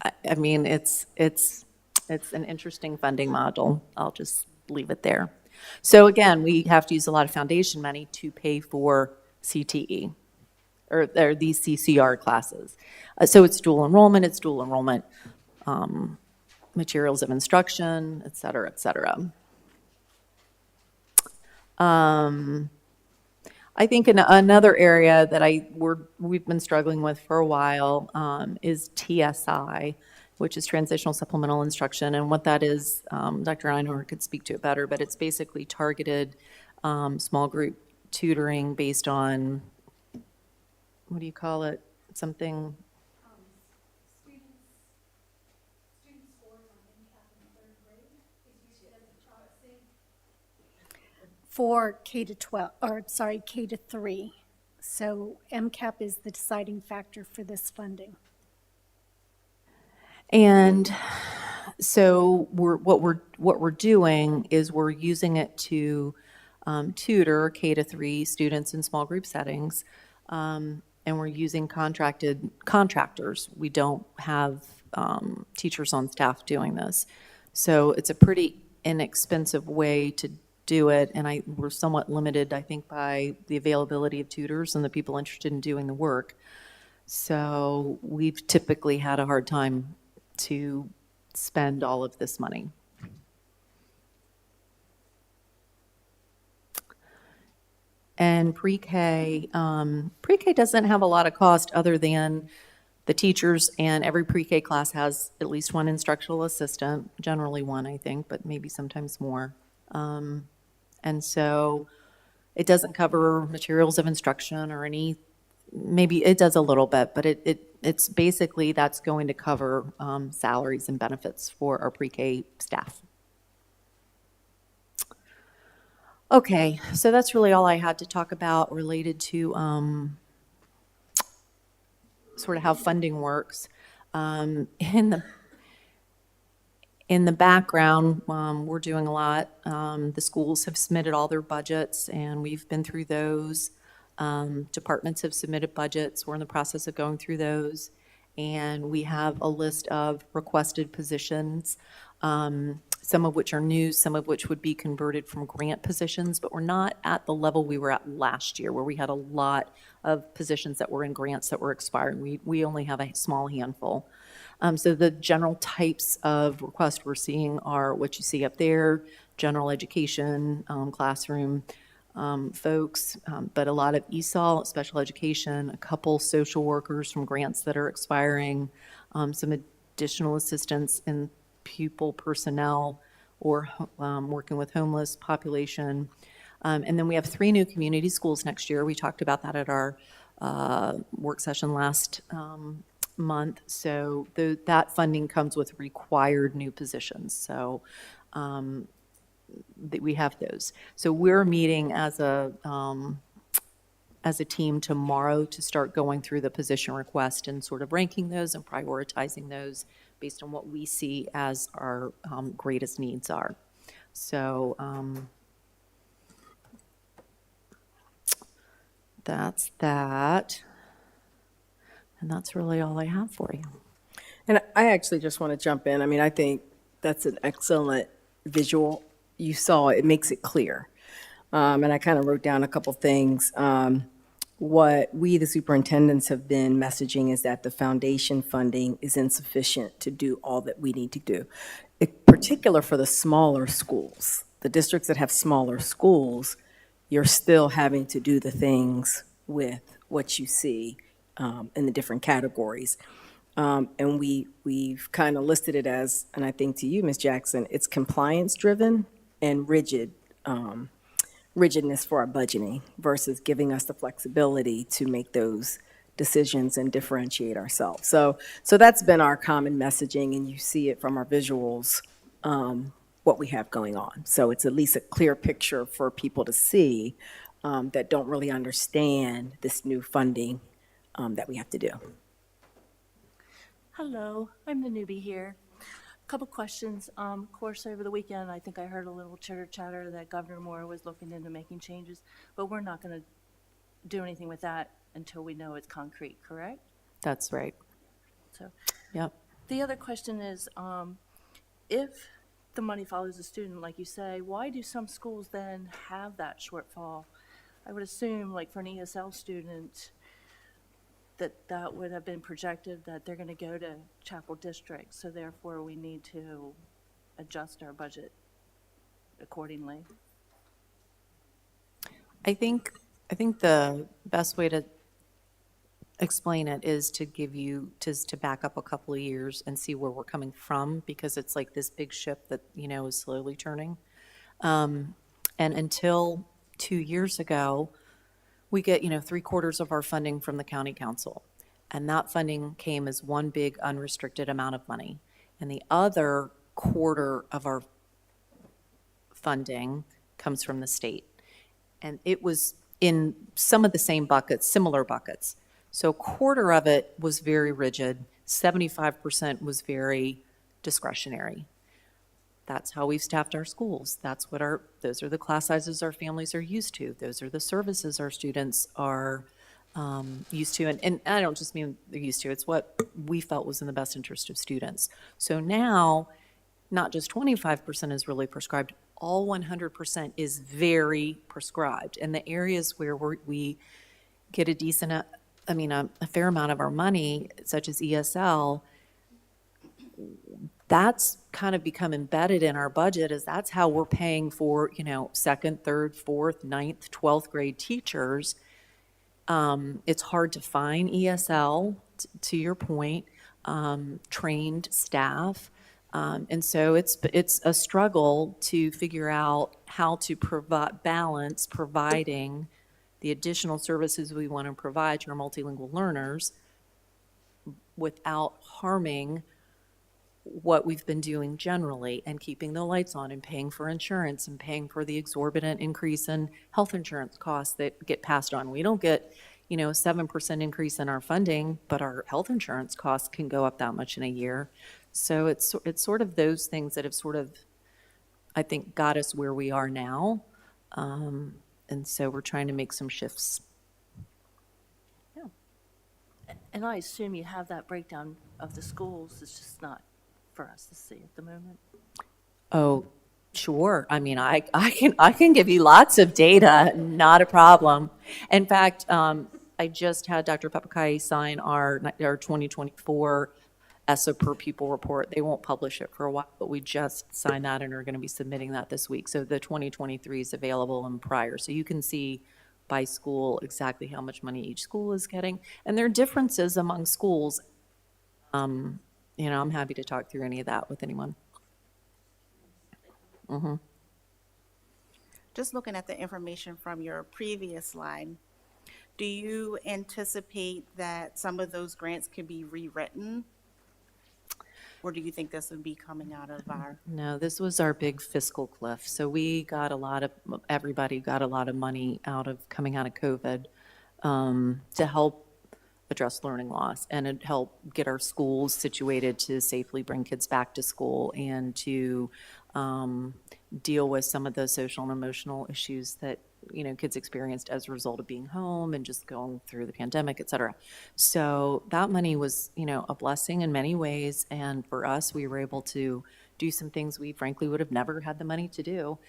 I mean, it's an interesting funding model. I'll just leave it there. So again, we have to use a lot of foundation money to pay for CTE, or these CCR classes. So it's dual enrollment, materials of instruction, et cetera, et cetera. I think another area that we've been struggling with for a while is TSI, which is Transitional Supplemental Instruction. And what that is, Dr. Einhorn could speak to it better, but it's basically targeted small group tutoring based on, what do you call it? Something. For K to 12, or sorry, K to 3. So MCAP is the deciding factor for this funding. And so what we're doing is we're using it to tutor K to 3 students in small group settings, and we're using contractors. We don't have teachers on staff doing this, so it's a pretty inexpensive way to do it, and we're somewhat limited, I think, by the availability of tutors and the people interested in doing the work. So we've typically had a hard time to spend all of this money. And pre-K doesn't have a lot of cost other than the teachers, and every pre-K class has at least one instructional assistant, generally one, I think, but maybe sometimes more. And so it doesn't cover materials of instruction or maybe it does a little bit, but it's basically that's going to cover salaries and benefits for our pre-K staff. Okay, so that's really all I had to talk about related to sort of how funding works. In the background, we're doing a lot. The schools have submitted all their budgets, and we've been through those. Departments have submitted budgets. We're in the process of going through those. And we have a list of requested positions, some of which are new, some of which would be converted from grant positions, but we're not at the level we were at last year, where we had a lot of positions that were in grants that were expiring. We only have a small handful. So the general types of requests we're seeing are what you see up there: general education, classroom folks, but a lot of ESOL, special education, a couple social workers from grants that are expiring, some additional assistance in pupil personnel or working with homeless population. And then we have 3 new community schools next year. We talked about that at our work session last month. So that funding comes with required new positions. So we have those. So we're meeting as a team tomorrow to start going through the position request and sort of ranking those and prioritizing those based on what we see as our greatest needs are. So that's that. And that's really all I have for you. And I actually just want to jump in. I mean, I think that's an excellent visual. You saw it makes it clear. And I kind of wrote down a couple things. What we, the superintendents, have been messaging is that the foundation funding is insufficient to do all that we need to do. In particular for the smaller schools, the districts that have smaller schools, you're still having to do the things with what you see in the different categories. And we've kind of listed it as, and I think to you, Ms. Jackson, it's compliance driven and rigid rigidness for our budgeting versus giving us the flexibility to make those decisions and differentiate ourselves. So that's been our common messaging, and you see it from our visuals, what we have going on. So it's at least a clear picture for people to see that don't really understand this new funding that we have to do. Hello, I'm the newbie here. Couple questions. Of course, over the weekend, I think I heard a little chitter chatter that Governor Moore was looking into making changes, but we're not going to do anything with that until we know it's concrete, correct? That's right. So Yep. the other question is, if the money follows the student, like you say, why do some schools then have that shortfall? I would assume, like for an ESL student, that would have been projected that they're going to go to Chapel District, so therefore we need to adjust our budget accordingly. I think the best way to explain it is to give you, to back up a couple of years and see where we're coming from, because it's like this big ship that, is slowly turning. And until 2 years ago, we get, 3/4 of our funding from the county council. And that funding came as one big unrestricted amount of money. And the other quarter of our funding comes from the state. And it was in some of the same buckets, similar buckets. So a quarter of it was very rigid, 75% was very discretionary. That's how we've staffed our schools. Those are the class sizes our families are used to. Those are the services our students are used to. And I don't just mean they're used to, it's what we felt was in the best interest of students. So now, not just 25% is really prescribed, all 100% is very prescribed. And the areas where we get a fair amount of our money, such as ESL, that's kind of become embedded in our budget, as that's how we're paying for, second, third, fourth, ninth, 12th grade teachers. It's hard to find ESL, to your point, trained staff. And so it's a struggle to figure out how to balance providing the additional services we want to provide to our multilingual learners without harming what we've been doing generally, and keeping the lights on and paying for insurance and paying for the exorbitant increase in health insurance costs that get passed on. We don't get, a 7% increase in our funding, but our health insurance costs can go up that much in a year. So it's sort of those things that have sort of, I think, got us where we are now. And so we're trying to make some shifts. And I assume you have that breakdown of the schools, it's just not for us to see at the moment. Oh, sure. I mean, I can give you lots of data, not a problem. In fact, I just had Dr. Papakai sign our 2024 ESSA per pupil report. They won't publish it for a while, but we just signed that and are going to be submitting that this week. So the 2023 is available and prior. So you can see by school exactly how much money each school is getting. And there are differences among schools. I'm happy to talk through any of that with anyone. Mm-hmm. Just looking at the information from your previous slide, do you anticipate that some of those grants could be rewritten? Or do you think this would be coming out of our? No, this was our big fiscal cliff. So everybody got a lot of money coming out of COVID to help address learning loss, and it helped get our schools situated to safely bring kids back to school and to deal with some of the social and emotional issues that kids experienced as a result of being home and just going through the pandemic, et cetera. So that money was, a blessing in many ways. And for us, we were able to do some things we frankly would have never had the money to do.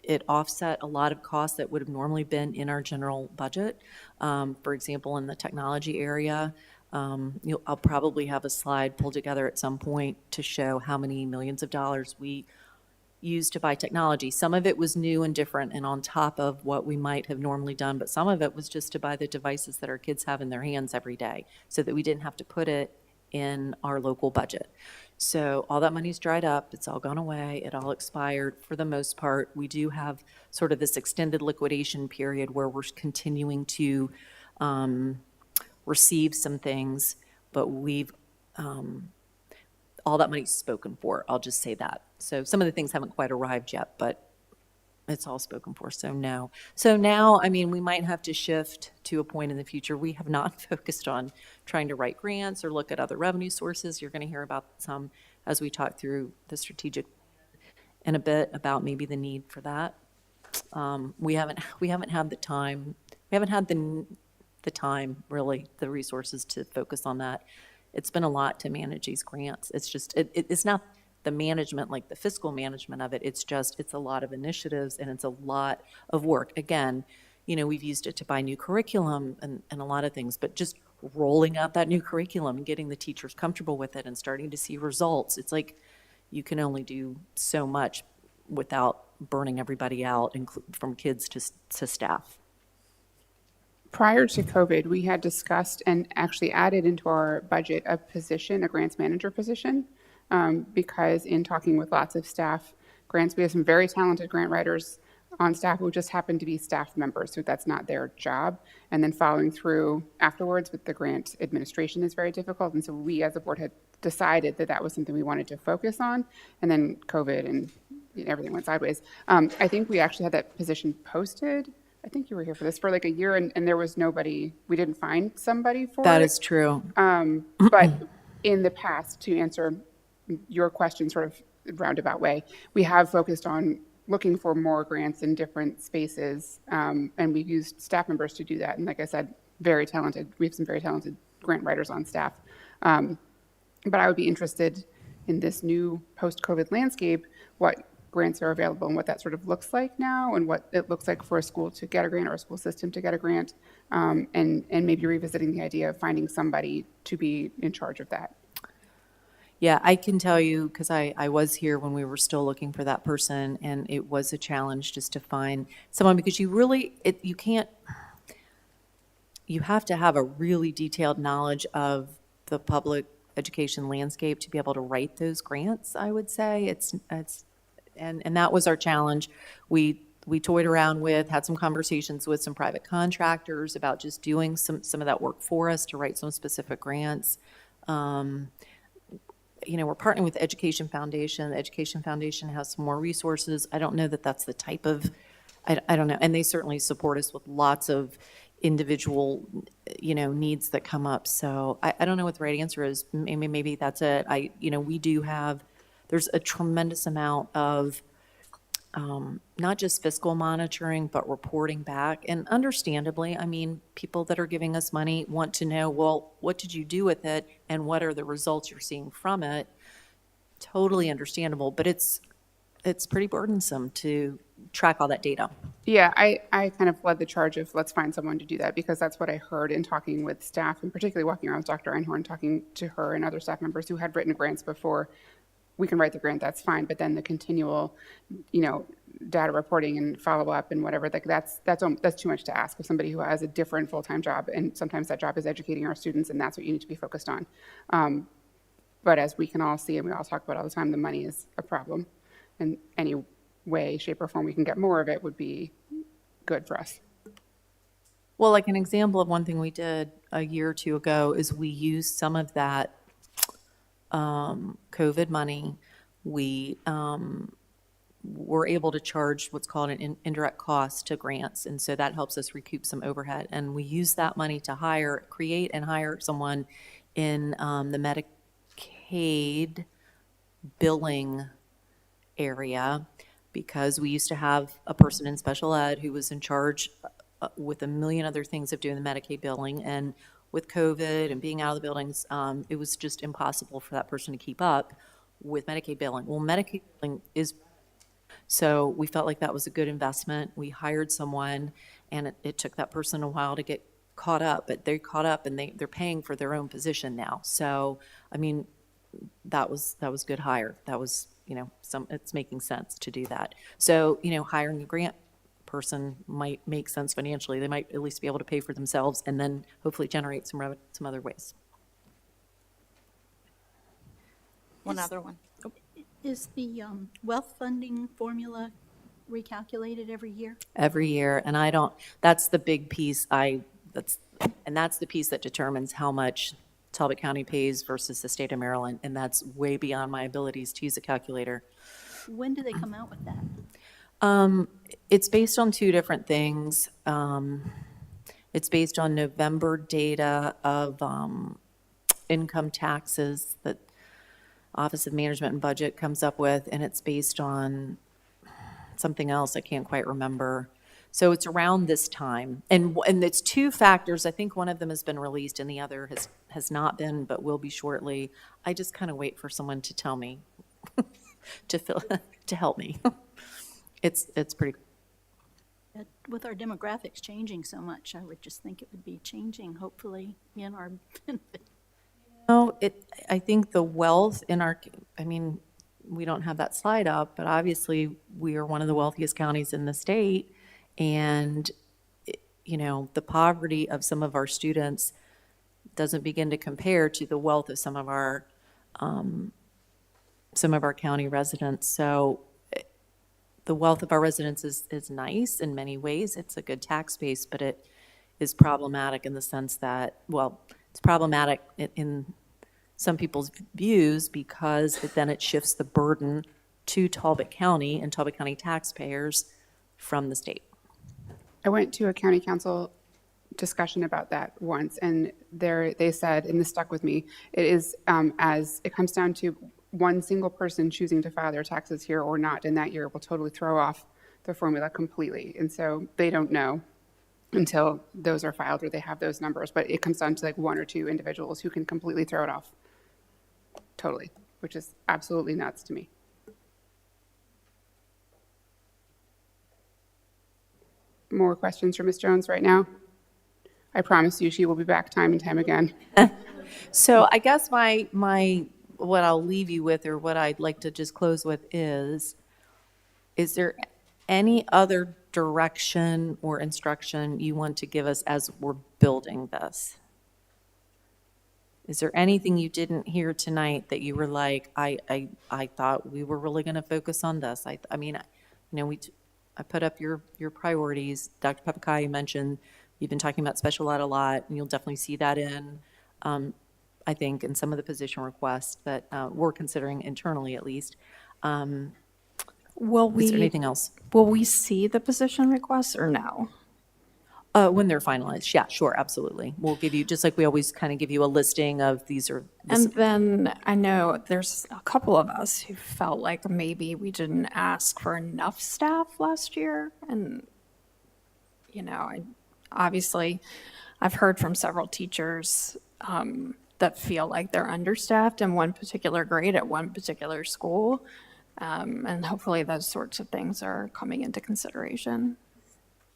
It offset a lot of costs that would have normally been in our general budget. For example, in the technology area, I'll probably have a slide pulled together at some point to show how many millions of dollars we used to buy technology. Some of it was new and different and on top of what we might have normally done, but some of it was just to buy the devices that our kids have in their hands every day, so that we didn't have to put it in our local budget. So all that money's dried up, it's all gone away, it all expired for the most part. We do have sort of this extended liquidation period where we're continuing to receive some things, but we've, all that money's spoken for, I'll just say that. So some of the things haven't quite arrived yet, but it's all spoken for, so no. So now, I mean, we might have to shift to a point in the future. We have not focused on trying to write grants or look at other revenue sources. You're going to hear about some as we talk through the strategic in a bit about maybe the need for that. We haven't had the time. We haven't had the time, really, the resources to focus on that. It's been a lot to manage these grants. It's just, it's not the management, like the fiscal management of it. It's a lot of initiatives and it's a lot of work. Again, we've used it to buy new curriculum and a lot of things, but just rolling out that new curriculum and getting the teachers comfortable with it and starting to see results. It's like you can only do so much without burning everybody out, from kids to staff. Prior to COVID, we had discussed and actually added into our budget a grants manager position, because in talking with lots of staff grants, we have some very talented grant writers on staff who just happen to be staff members, so that's not their job. And then following through afterwards with the grant administration is very difficult. And so we as a board had decided that was something we wanted to focus on. And then COVID and everything went sideways. I think we actually had that position posted. I think you were here for this for like a year, and there was nobody, we didn't find somebody for it. That is true. But in the past, to answer your question sort of roundabout way, we have focused on looking for more grants in different spaces, and we've used staff members to do that. And like I said, we have some very talented grant writers on staff. But I would be interested in this new post-COVID landscape, what grants are available and what that sort of looks like now, and what it looks like for a school to get a grant or a school system to get a grant, and maybe revisiting the idea of finding somebody to be in charge of that. Yeah, I can tell you, because I was here when we were still looking for that person, and it was a challenge just to find someone, because you have to have a really detailed knowledge of the public education landscape to be able to write those grants, I would say. And that was our challenge. We toyed around with, had some conversations with some private contractors about just doing some of that work for us to write some specific grants. We're partnering with the Education Foundation. The Education Foundation has some more resources. I don't know that that's the type of, I don't know. And they certainly support us with lots of individual, needs that come up. So I don't know what the right answer is. Maybe that's it. We do have, there's a tremendous amount of not just fiscal monitoring, but reporting back. And understandably, people that are giving us money want to know, well, what did you do with it? And what are the results you're seeing from it? Totally understandable, but it's pretty burdensome to track all that data. Yeah, I kind of led the charge of let's find someone to do that, because that's what I heard in talking with staff, and particularly walking around with Dr. Einhorn, talking to her and other staff members who had written grants before. We can write the grant, that's fine, but then the continual, data reporting and follow up and whatever, that's too much to ask of somebody who has a different full-time job, and sometimes that job is educating our students, and that's what you need to be focused on. But as we can all see, and we all talk about all the time, the money is a problem, and any way, shape, or form we can get more of it would be good for us. Well, like an example of one thing we did a year or two ago is we used some of that COVID money. We were able to charge what's called an indirect cost to grants, and so that helps us recoup some overhead. And we use that money to create and hire someone in the Medicaid billing area, because we used to have a person in special ed who was in charge with a million other things of doing the Medicaid billing. And with COVID and being out of the buildings, it was just impossible for that person to keep up with Medicaid billing. Well, Medicaid billing so we felt like that was a good investment. We hired someone, and it took that person a while to get caught up, but they caught up, and they're paying for their own position now. So, that was good hire. That was, it's making sense to do that. So, hiring a grant person might make sense financially. They might at least be able to pay for themselves and then hopefully generate some revenue some other ways. One other one. Is the wealth funding formula recalculated every year? Every year, and I don't, that's the big piece that's the piece that determines how much Talbot County pays versus the state of Maryland, and that's way beyond my abilities to use a calculator. When do they come out with that? It's based on two different things. It's based on November data of income taxes that Office of Management and Budget comes up with, and it's based on something else I can't quite remember. So it's around this time. And it's two factors. I think one of them has been released and the other has not been, but will be shortly. I just kind of wait for someone to tell me, to help me. It's pretty. With our demographics changing so much, I would just think it would be changing, hopefully, in our benefit. No, I think the wealth in our, I mean, we don't have that slide up, but obviously we are one of the wealthiest counties in the state. And, you know, the poverty of some of our students doesn't begin to compare to the wealth of some of our county residents. So the wealth of our residents is nice in many ways. It's a good tax base, but it is problematic in the sense that, well, it's problematic in some people's views because then it shifts the burden to Talbot County and Talbot County taxpayers from the state. I went to a county council discussion about that once, and they said, and this stuck with me, it is as it comes down to one single person choosing to file their taxes here or not in that year will totally throw off the formula completely. And so they don't know until those are filed or they have those numbers. But it comes down to like one or two individuals who can completely throw it off totally, which is absolutely nuts to me. More questions for Ms. Jones right now? I promise you she will be back time and time again. So I guess my what I'll leave you with, or what I'd like to just close with is there any other direction or instruction you want to give us as we're building this? Is there anything you didn't hear tonight that you were like, I thought we were really going to focus on this? I mean, you know, I put up your priorities. Dr. Papakai mentioned you've been talking about special ed a lot, and you'll definitely see that in, I think, in some of the position requests that we're considering internally at least. Is there anything else? Will we see the position requests or no? When they're finalized, yeah, sure, absolutely. We'll give you, just like we always kind of give you a listing of these are. And then I know there's a couple of us who felt like maybe we didn't ask for enough staff last year. And, you know, obviously I've heard from several teachers that feel like they're understaffed in one particular grade at one particular school. And hopefully those sorts of things are coming into consideration.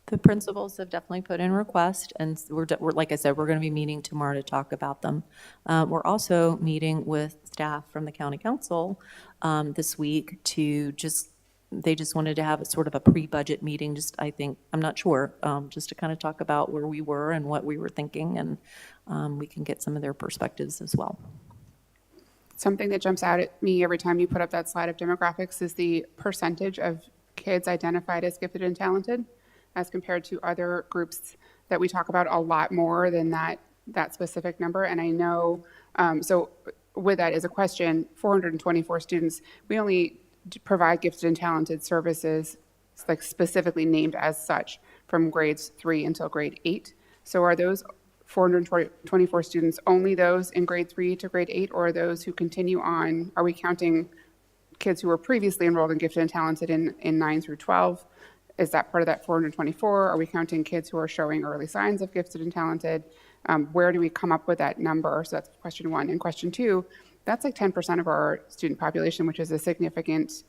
The principals have definitely put in requests, and we're like I said, we're going to be meeting tomorrow to talk about them. We're also meeting with staff from the county council this week they just wanted to have a sort of a pre-budget meeting, I'm not sure, just to kind of talk about where we were and what we were thinking, and we can get some of their perspectives as well. Something that jumps out at me every time you put up that slide of demographics is the percentage of kids identified as gifted and talented as compared to other groups that we talk about a lot more than that specific number. And I know, so with that as a question, 424 students, we only provide gifted and talented services like specifically named as such from grades 3 until grade 8. So are those 424 students only those in grade 3 to grade 8, or are those who continue on, are we counting kids who were previously enrolled in gifted and talented in 9 through 12? Is that part of that 424? Are we counting kids who are showing early signs of gifted and talented? Where do we come up with that number? So that's question one. And question two, that's like 10% of our student population, which is a significant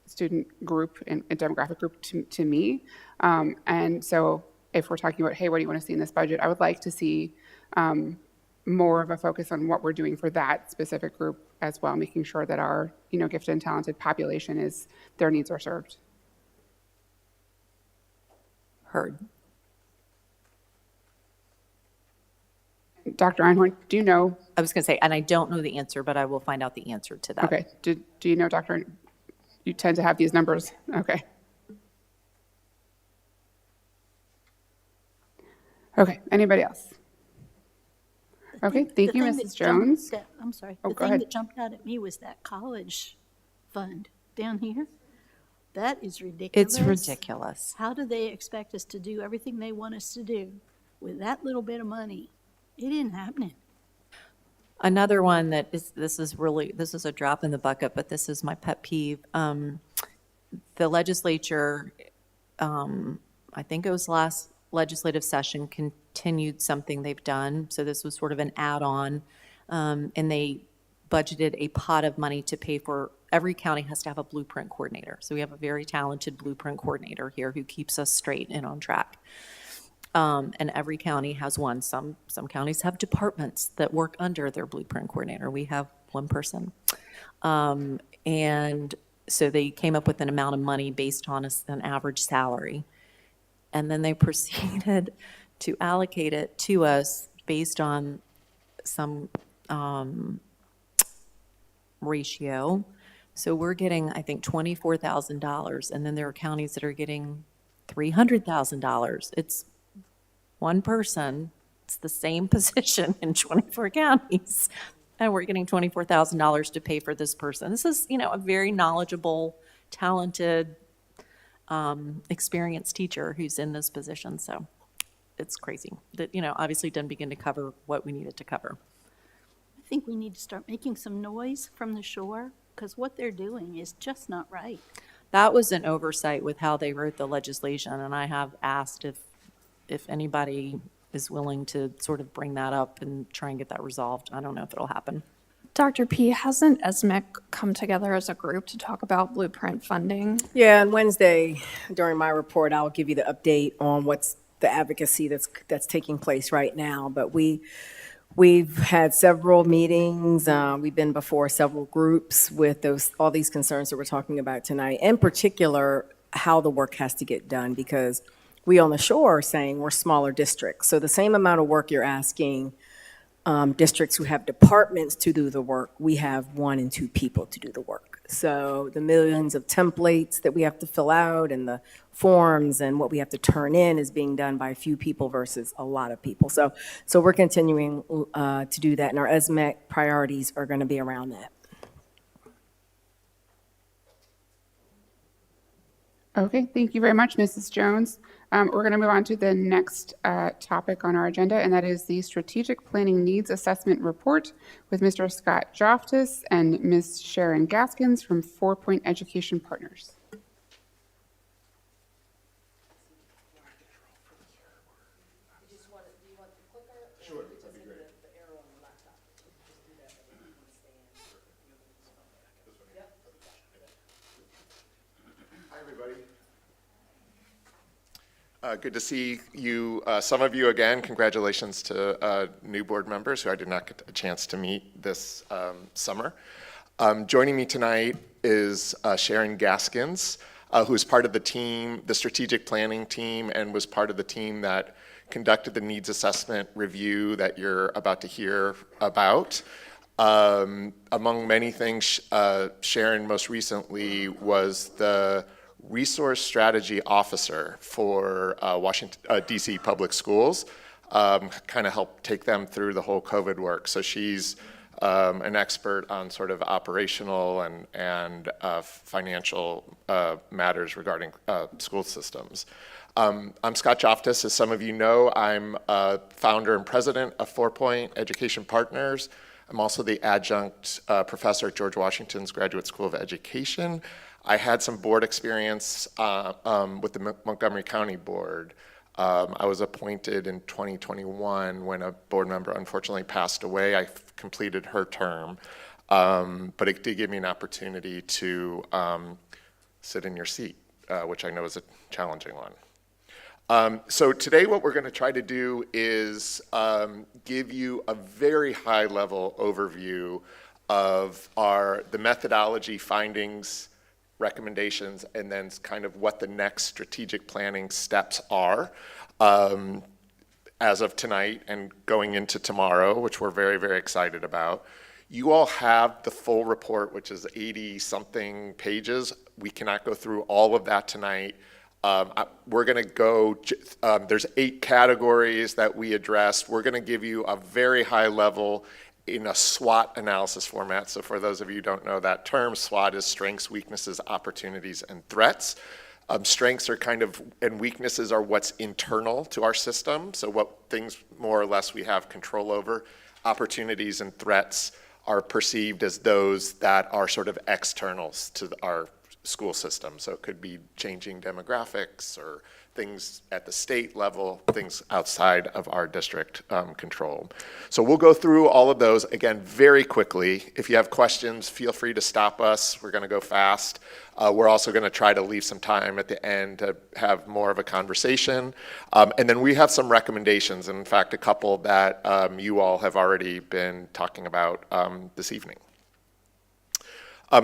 student group and demographic group to me. And so if we're talking about, hey, what do you want to see in this budget? I would like to see more of a focus on what we're doing for that specific group as well, making sure that our, gifted and talented population their needs are served. Heard. Dr. Einhorn, do you know I was going to say, and I don't know the answer, but I will find out the answer to that. Okay. Do you know, Doctor? You tend to have these numbers. Okay. Okay. Anybody else? Okay. Thank you, Mrs. Jones. I'm sorry. Oh, The go thing ahead. that jumped out at me was that college fund down here. That is ridiculous. It's ridiculous. How do they expect us to do everything they want us to do with that little bit of money? It isn't happening. Another one that is, this is a drop in the bucket, but this is my pet peeve. The legislature, I think it was last legislative session, continued something they've done. So this was sort of an add-on, and they budgeted a pot of money to pay for, every county has to have a blueprint coordinator. So we have a very talented blueprint coordinator here who keeps us straight and on track. And every county has one. Some counties have departments that work under their blueprint coordinator. We have one person. And so they came up with an amount of money based on an average salary. And then they proceeded to allocate it to us based on some ratio. So we're getting, I think, $24,000, and then there are counties that are getting $300,000. It's one person, it's the same position in 24 counties, and we're getting $24,000 to pay for this person. This is, a very knowledgeable, talented, experienced teacher who's in this position. So it's crazy that, obviously didn't begin to cover what we needed to cover. I think we need to start making some noise from the shore because what they're doing is just not right. That was an oversight with how they wrote the legislation, and I have asked if anybody is willing to sort of bring that up and try and get that resolved. I don't know if it'll happen. Dr. P, hasn't ESMIC come together as a group to talk about blueprint funding? Yeah, and Wednesday, during my report, I'll give you the update on what's the advocacy that's taking place right now. But we've had several meetings. We've been before several groups with all these concerns that we're talking about tonight. In particular, how the work has to get done, because we on the shore are saying we're smaller districts. So the same amount of work you're asking districts who have departments to do the work, we have 1 and 2 people to do the work. So the millions of templates that we have to fill out and the forms and what we have to turn in is being done by a few people versus a lot of people. So we're continuing to do that, and our ESMEC priorities are going to be around that. Okay, thank you very much, Mrs. Jones. We're going to move on to the next topic on our agenda, and that is the Strategic Planning Needs Assessment Report with Mr. Scott Joftis and Ms. Sharon Gaskins from 4 Point Education Partners. Hi, everybody. Good to see you, some of you again. Congratulations to new board members who I did not get a chance to meet this summer. Joining me tonight is Sharon Gaskins, who is part of the team, the strategic planning team, and was part of the team that conducted the needs assessment review that you're about to hear about. Among many things, Sharon most recently was the Resource Strategy Officer for Washington, D.C. Public Schools, kind of helped take them through the whole COVID work. So she's an expert on sort of operational and financial matters regarding school systems. I'm Scott Joftis. As some of you know, I'm founder and president of 4 Point Education Partners. I'm also the adjunct professor at George Washington's Graduate School of Education. I had some board experience with the Montgomery County Board. I was appointed in 2021 when a board member unfortunately passed away. I completed her term, but it did give me an opportunity to sit in your seat, which I know is a challenging one. So today what we're going to try to do is give you a very high-level overview of the methodology findings, recommendations, and then kind of what the next strategic planning steps are. as of tonight and going into tomorrow, which we're very, very excited about. You all have the full report, which is 80-something pages. We cannot go through all of that tonight. We're going to go, there's 8 categories that we addressed. We're going to give you a very high level in a SWOT analysis format. So for those of you who don't know that term, SWOT is strengths, weaknesses, opportunities, and threats. Strengths are kind of, and weaknesses are what's internal to our system. So what things more or less we have control over. Opportunities and threats are perceived as those that are sort of externals to our school system. So it could be changing demographics or things at the state level, things outside of our district control. So we'll go through all of those again very quickly. If you have questions, feel free to stop us. We're going to go fast. We're also going to try to leave some time at the end to have more of a conversation. And then we have some recommendations, and in fact, a couple that you all have already been talking about this evening.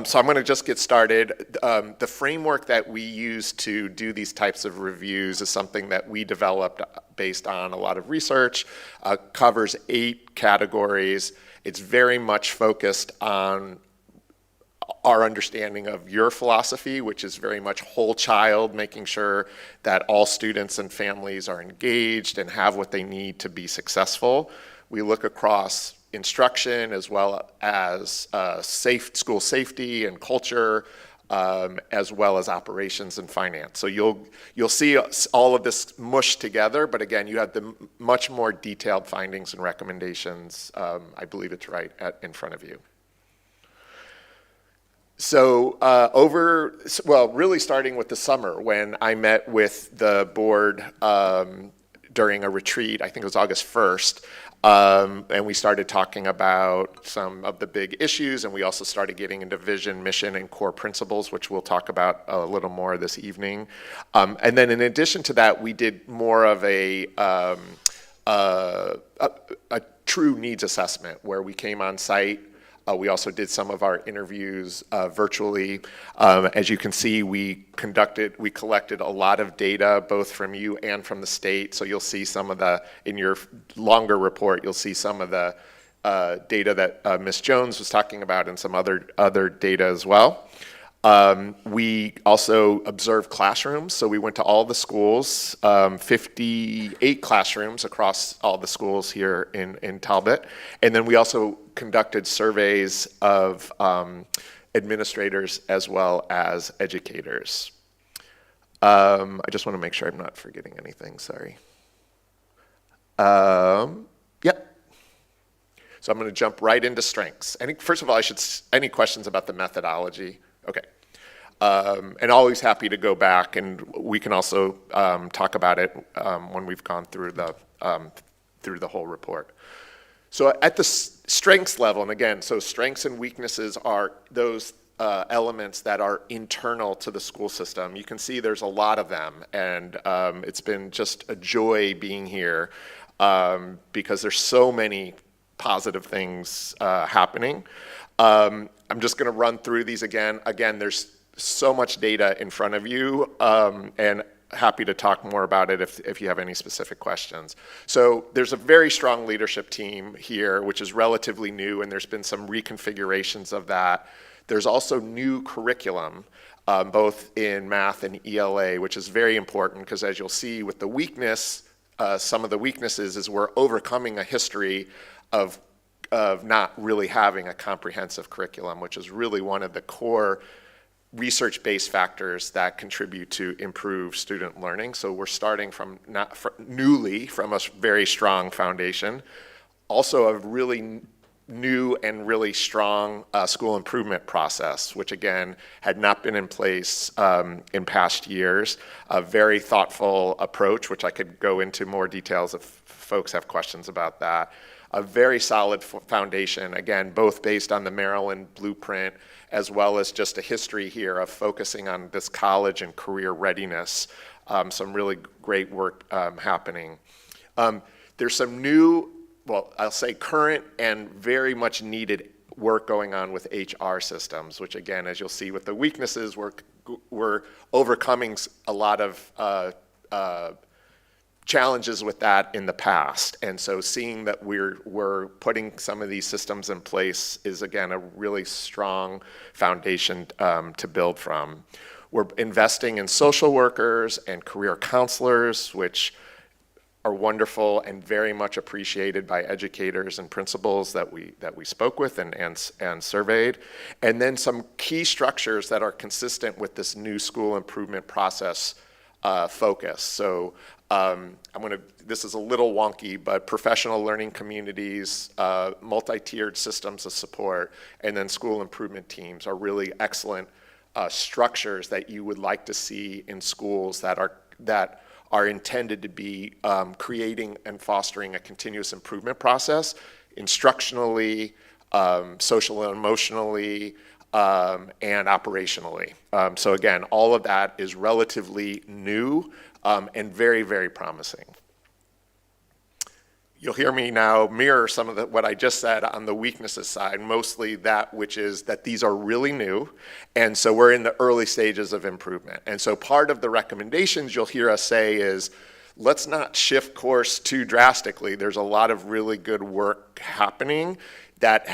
So I'm going to just get started. The framework that we use to do these types of reviews is something that we developed based on a lot of research, covers 8 categories. It's very much focused on our understanding of your philosophy, which is very much whole child, making sure that all students and families are engaged and have what they need to be successful. We look across instruction as well as school safety and culture, as well as operations and finance. So you'll see all of this mushed together, but again, you have the much more detailed findings and recommendations. I believe it's right in front of you. So really starting with the summer, when I met with the board during a retreat, I think it was August 1st, and we started talking about some of the big issues, and we also started getting into vision, mission, and core principles, which we'll talk about a little more this evening. And then in addition to that, we did more of a true needs assessment, where we came on site. We also did some of our interviews virtually. As you can see, we collected a lot of data, both from you and from the state. So you'll see some of in your longer report, you'll see some of the data that Ms. Jones was talking about and some other data as well. We also observed classrooms, so we went to all the schools, 58 classrooms across all the schools here in Talbot, and then we also conducted surveys of administrators as well as educators. I just want to make sure I'm not forgetting anything, sorry. Yep. So I'm going to jump right into strengths. First of all, any questions about the methodology? Okay. And always happy to go back, and we can also talk about it when we've gone through the whole report. So at the strengths level, and again, so strengths and weaknesses are those elements that are internal to the school system. You can see there's a lot of them, and it's been just a joy being here because there's so many positive things happening. I'm just going to run through these again. Again, there's so much data in front of you, and happy to talk more about it if you have any specific questions. So there's a very strong leadership team here, which is relatively new, and there's been some reconfigurations of that. There's also new curriculum, both in math and ELA, which is very important because as you'll see with the weakness, some of the weaknesses is we're overcoming a history of not really having a comprehensive curriculum, which is really one of the core research-based factors that contribute to improve student learning. So we're starting from newly from a very strong foundation. Also a really new and really strong school improvement process, which again had not been in place in past years. A very thoughtful approach, which I could go into more details if folks have questions about that. A very solid foundation, again, both based on the Maryland blueprint as well as just a history here of focusing on this college and career readiness. Some really great work happening. There's some new, well, I'll say current and very much needed work going on with HR systems, which again, as you'll see with the weaknesses, we're overcoming a lot of challenges with that in the past. And so seeing that we're putting some of these systems in place is, again, a really strong foundation to build from. We're investing in social workers and career counselors, which are wonderful and very much appreciated by educators and principals that we spoke with and surveyed. And then some key structures that are consistent with this new school improvement process focus. So this is a little wonky, but professional learning communities, multi-tiered systems of support, and then school improvement teams are really excellent structures that you would like to see in schools that are intended to be creating and fostering a continuous improvement process, instructionally, social and emotionally, and operationally. So again, all of that is relatively new and very, very promising. You'll hear me now mirror some of what I just said on the weaknesses side, mostly that which is that these are really new, and so we're in the early stages of improvement. And so part of the recommendations you'll hear us say is, let's not shift course too drastically. There's a lot of really good work happening that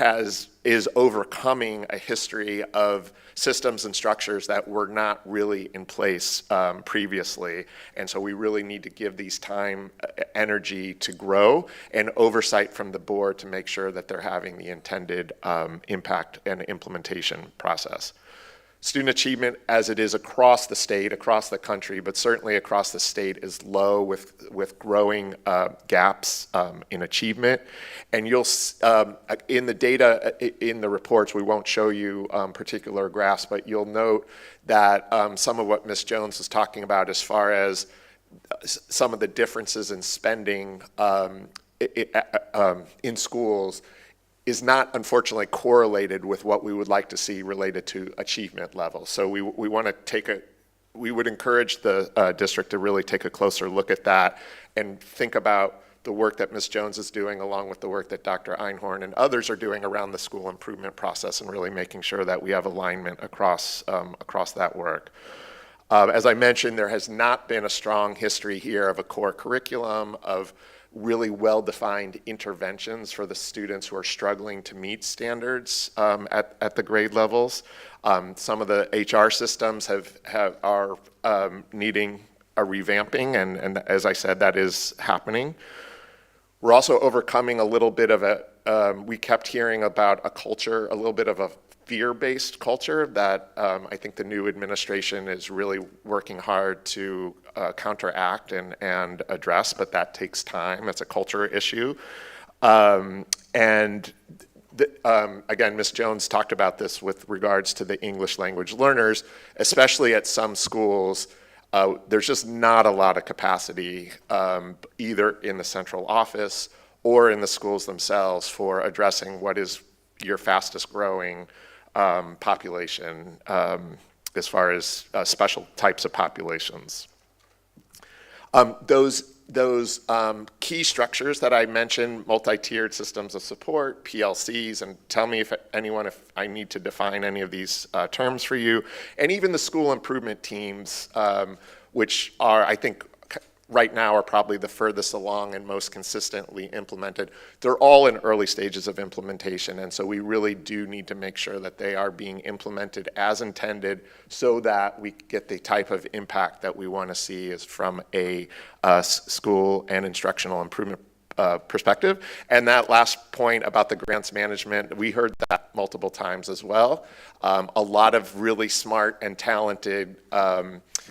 is overcoming a history of systems and structures that were not really in place previously. And so we really need to give these time, energy to grow, and oversight from the board to make sure that they're having the intended impact and implementation process. Student achievement, as it is across the state, across the country, but certainly across the state, is low with growing gaps in achievement. And you'll, in the data, in the reports, we won't show you particular graphs, but you'll note that some of what Ms. Jones was talking about as far as some of the differences in spending in schools is not, unfortunately, correlated with what we would like to see related to achievement levels. So we want to we would encourage the district to really take a closer look at that and think about the work that Ms. Jones is doing along with the work that Dr. Einhorn and others are doing around the school improvement process, and really making sure that we have alignment across that work. As I mentioned, there has not been a strong history here of a core curriculum, of really well-defined interventions for the students who are struggling to meet standards at the grade levels. Some of the HR systems are needing a revamping, and as I said, that is happening. We're also overcoming a little bit of we kept hearing about a little bit of a fear-based culture that I think the new administration is really working hard to counteract and address, but that takes time. It's a culture issue. Again, Ms. Jones talked about this with regards to the English language learners, especially at some schools. There's just not a lot of capacity either in the central office or in the schools themselves for addressing what is your fastest growing population as far as special types of populations. Those key structures that I mentioned, multi-tiered systems of support, PLCs, and tell me if I need to define any of these terms for you, and even the school improvement teams, which are, I think, right now are probably the furthest along and most consistently implemented. They're all in early stages of implementation, and so we really do need to make sure that they are being implemented as intended so that we get the type of impact that we want to see is from a school and instructional improvement perspective. And that last point about the grants management, we heard that multiple times as well. A lot of really smart and talented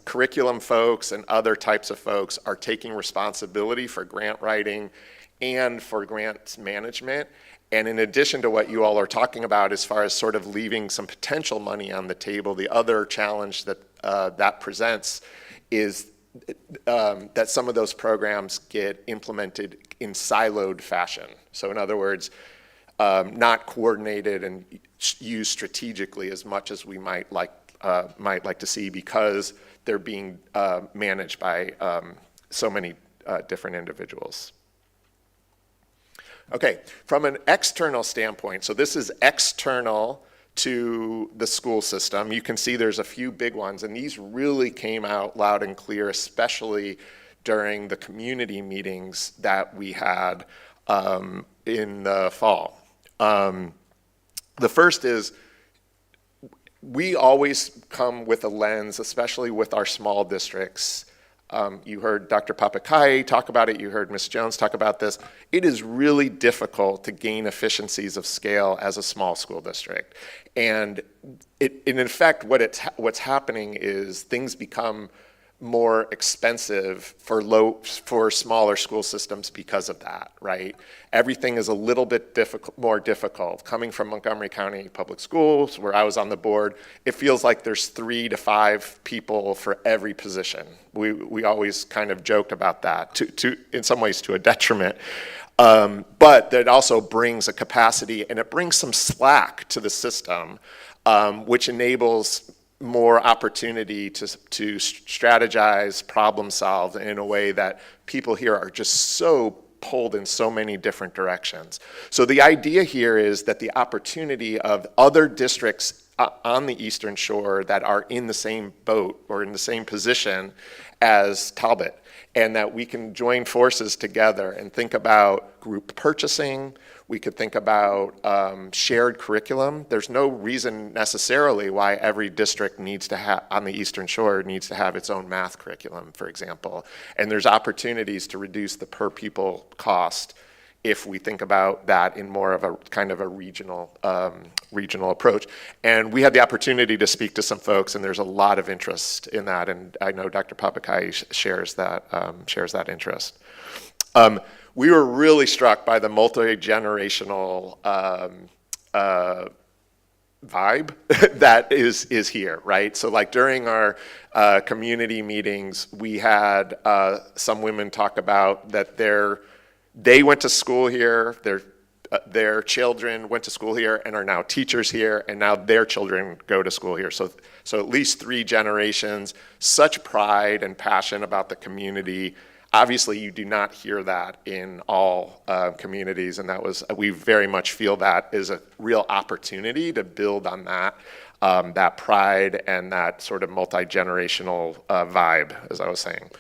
curriculum folks and other types of folks are taking responsibility for grant writing and for grants management. And in addition to what you all are talking about as far as sort of leaving some potential money on the table, the other challenge that that presents is that some of those programs get implemented in siloed fashion. So in other words, not coordinated and used strategically as much as we might like to see, because they're being managed by so many different individuals. Okay, from an external standpoint, so this is external to the school system. You can see there's a few big ones, and these really came out loud and clear, especially during the community meetings that we had in the fall. The first is, we always come with a lens, especially with our small districts. You heard Dr. Papakai talk about it, you heard Ms. Jones talk about this. It is really difficult to gain efficiencies of scale as a small school district. And in effect, what's happening is things become more expensive for smaller school systems because of that, right? Everything is a little bit more difficult. Coming from Montgomery County Public Schools, where I was on the board, it feels like there's 3 to 5 people for every position. We always kind of joked about that, in some ways to a detriment. But that also brings a capacity, and it brings some slack to the system, which enables more opportunity to strategize, problem solve in a way that people here are just so pulled in so many different directions. So the idea here is that the opportunity of other districts on the Eastern Shore that are in the same boat or in the same position as Talbot, and that we can join forces together and think about group purchasing. We could think about shared curriculum. There's no reason necessarily why every district needs to have, on the Eastern Shore, needs to have its own math curriculum, for example. And there's opportunities to reduce the per pupil cost if we think about that in more of a kind of a regional approach. And we had the opportunity to speak to some folks, and there's a lot of interest in that. And I know Dr. Papakai shares that interest. We were really struck by the multi-generational vibe that is here, right? So like during our community meetings, we had some women talk about that they went to school here, their children went to school here and are now teachers here, and now their children go to school here. So at least 3 generations, such pride and passion about the community. Obviously, you do not hear that in all communities, and we very much feel that is a real opportunity to build on that pride and that sort of multi-generational vibe, as I was saying.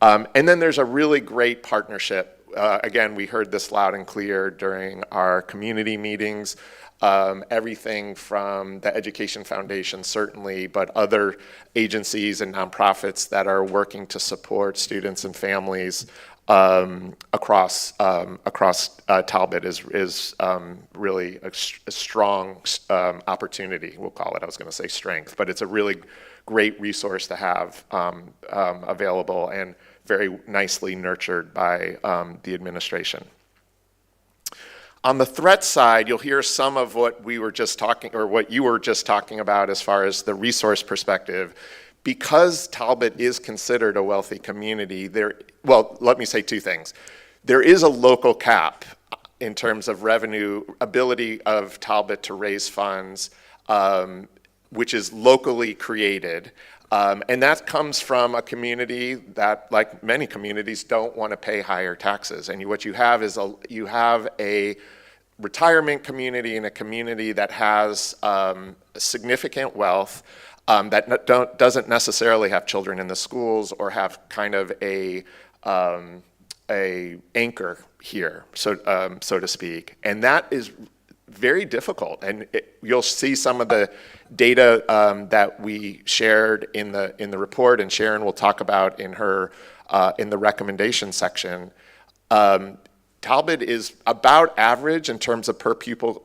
And then there's a really great partnership. Again, we heard this loud and clear during our community meetings. Everything from the Education Foundation, certainly, but other agencies and nonprofits that are working to support students and families across Talbot is really a strong opportunity, we'll call it. I was going to say strength, but it's a really great resource to have available and very nicely nurtured by the administration. On the threat side, you'll hear some of what we were just talking, or what you were just talking about as far as the resource perspective. Because Talbot is considered a wealthy community, well, let me say 2 things. There is a local cap in terms of revenue, ability of Talbot to raise funds, which is locally created. And that comes from a community that, like many communities, don't want to pay higher taxes. And what you have is you have a retirement community and a community that has significant wealth that doesn't necessarily have children in the schools or have kind of a anchor here, so to speak. And that is very difficult, and you'll see some of the data that we shared in the report, and Sharon will talk about in the recommendation section. Talbot is about average in terms of per pupil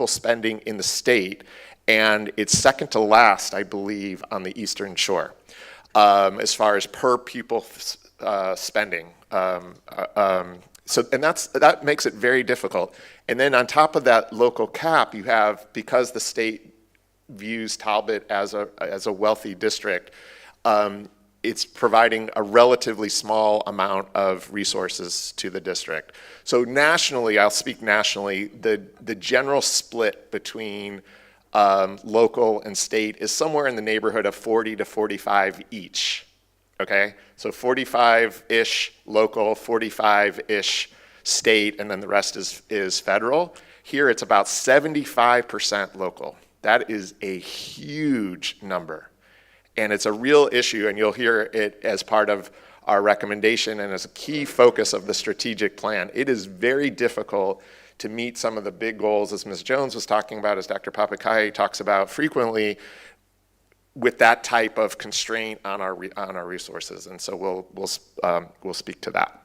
spending in the state, and it's second to last, I believe, on the Eastern Shore as far as per pupil spending. And that makes it very difficult. And then on top of that local cap, you have, because the state views Talbot as a wealthy district, it's providing a relatively small amount of resources to the district. So nationally, I'll speak nationally, the general split between local and state is somewhere in the neighborhood of 40 to 45 each. Okay, so 45-ish local, 45-ish state, and then the rest is federal. Here it's about 75% local. That is a huge number. And it's a real issue, and you'll hear it as part of our recommendation and as a key focus of the strategic plan. It is very difficult to meet some of the big goals, as Ms. Jones was talking about, as Dr. Papakai talks about frequently, with that type of constraint on our resources. And so we'll speak to that.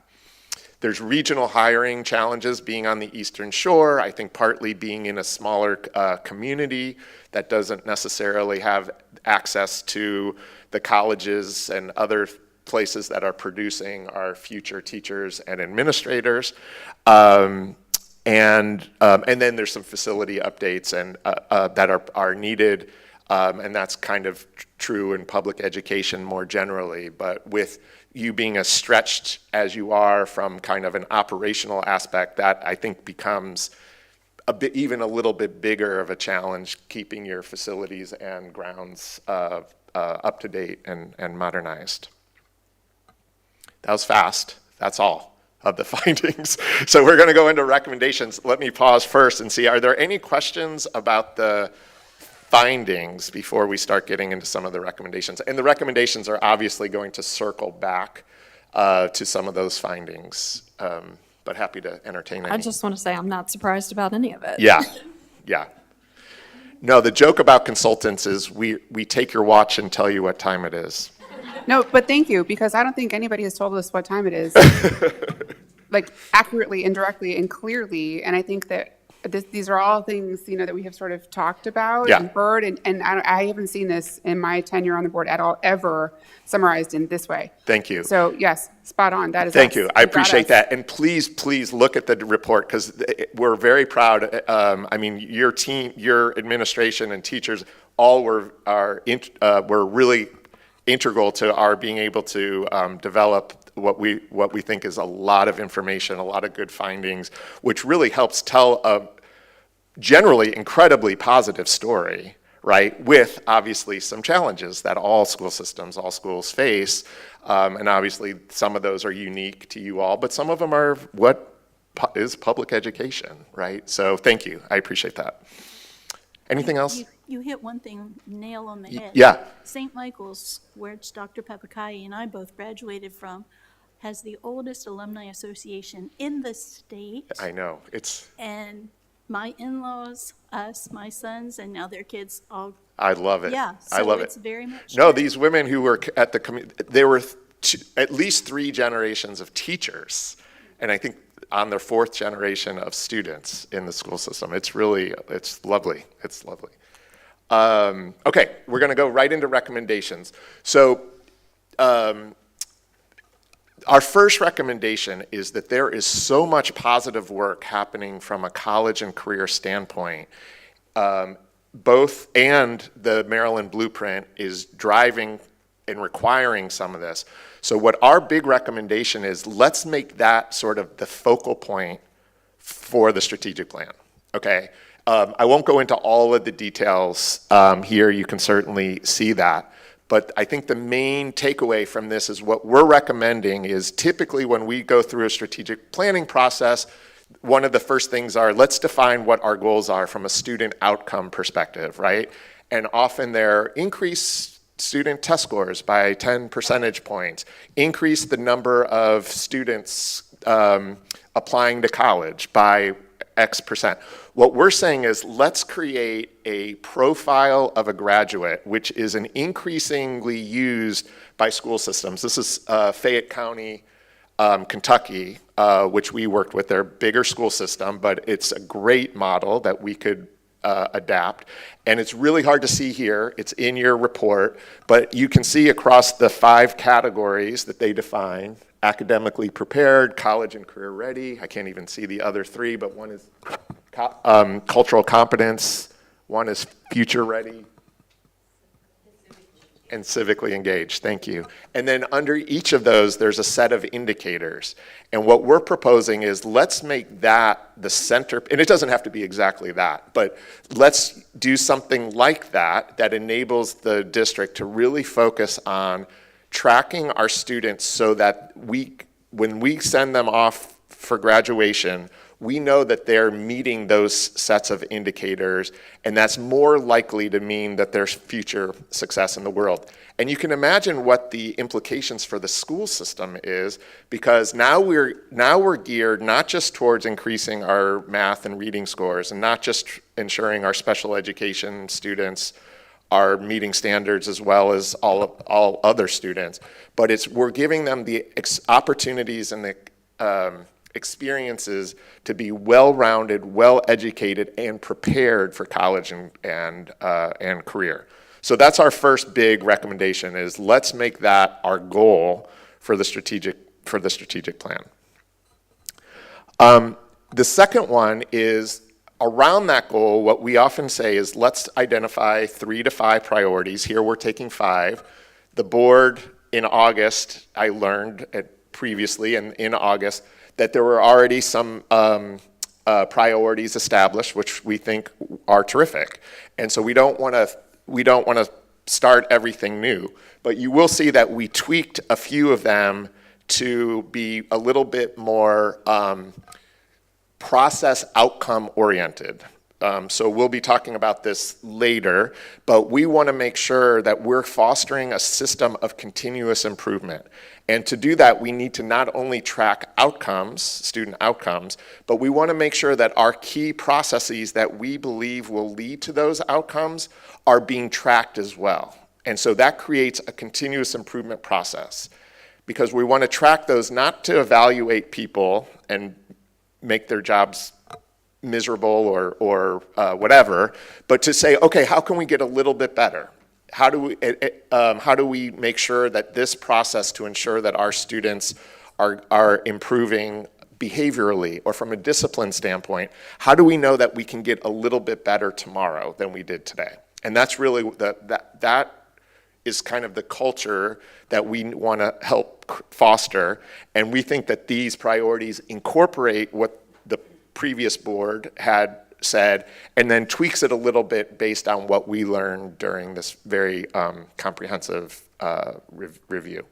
There's regional hiring challenges being on the Eastern Shore, I think partly being in a smaller community that doesn't necessarily have access to the colleges and other places that are producing our future teachers and administrators. And then there's some facility updates and that are needed, and that's kind of true in public education more generally. But with you being as stretched as you are from kind of an operational aspect, that I think becomes even a little bit bigger of a challenge, keeping your facilities and grounds up to date and modernized. That was fast. That's all of the findings. So we're going to go into recommendations. Let me pause first and see, are there any questions about the findings before we start getting into some of the recommendations? And the recommendations are obviously going to circle back to some of those findings, but happy to entertain any. I just want to say I'm not surprised about any of it. Yeah, yeah. No, the joke about consultants is we take your watch and tell you what time it is. No, but thank you, because I don't think anybody has told us what time it is, like accurately, indirectly, and clearly. And I think that these are all things, that we have sort of talked about Yeah. and heard, and I haven't seen this in my tenure on the board at all, ever summarized in this way. Thank you. So yes, spot on. That is Thank us. you. I You got appreciate us. that. And please look at the report, because we're very proud. Your team, your administration and teachers all were really integral to our being able to develop what we think is a lot of information, a lot of good findings, which really helps tell a generally incredibly positive story, right? With obviously some challenges that all school systems, all schools face. And obviously some of those are unique to you all, but some of them are what is public education, right? So thank you. I appreciate that. Anything else? You hit one thing nail on the head. Yeah. St. Michael's, which Dr. Papakai and I both graduated from, has the oldest alumni association in the state. I know. And my in-laws, us, my sons, and now their kids all, I love it. yeah. I love So it's it. very much. No, these women who were at there were at least 3 generations of teachers, and I think on their 4th generation of students in the school system. It's lovely. It's lovely. Okay, we're going to go right into recommendations. So our first recommendation is that there is so much positive work happening from a college and career standpoint, both, and the Maryland Blueprint is driving and requiring some of this. So what our big recommendation is, let's make that sort of the focal point for the strategic plan, okay? I won't go into all of the details here. You can certainly see that. But I think the main takeaway from this is what we're recommending is typically when we go through a strategic planning process, one of the first things are, let's define what our goals are from a student outcome perspective, right? And often they're increase student test scores by 10 percentage points, increase the number of students applying to college by X percent. What we're saying is, let's create a profile of a graduate, which is an increasingly used by school systems. This is Fayette County, Kentucky, which we worked with their bigger school system, but it's a great model that we could adapt. And it's really hard to see here. It's in your report, but you can see across the 5 categories that they define: academically prepared, college and career ready. I can't even see the other 3, but one is cultural competence, one is future ready, and civically engaged. Thank you. And then under each of those, there's a set of indicators. And what we're proposing is, let's make that the center, and it doesn't have to be exactly that, but let's do something like that that enables the district to really focus on tracking our students so that when we send them off for graduation, we know that they're meeting those sets of indicators, and that's more likely to mean that there's future success in the world. And you can imagine what the implications for the school system is, because now we're geared not just towards increasing our math and reading scores, and not just ensuring our special education students are meeting standards as well as all other students, but we're giving them the opportunities and the experiences to be well-rounded, well-educated, and prepared for college and career. So that's our first big recommendation, is let's make that our goal for the strategic plan. The second one is, around that goal, what we often say is let's identify 3 to 5 priorities. Here we're taking 5. The board in August, I learned previously in August, that there were already some priorities established, which we think are terrific. And so we don't want to start everything new, but you will see that we tweaked a few of them to be a little bit more process outcome oriented. So we'll be talking about this later, but we want to make sure that we're fostering a system of continuous improvement. And to do that, we need to not only track outcomes, student outcomes, but we want to make sure that our key processes that we believe will lead to those outcomes are being tracked as well. And so that creates a continuous improvement process, because we want to track those not to evaluate people and make their jobs miserable or whatever, but to say, okay, how can we get a little bit better? How do we make sure that this process to ensure that our students are improving behaviorally or from a discipline standpoint, how do we know that we can get a little bit better tomorrow than we did today? And that's really, that is kind of the culture that we want to help foster. And we think that these priorities incorporate what the previous board had said, and then tweaks it a little bit based on what we learned during this very comprehensive review.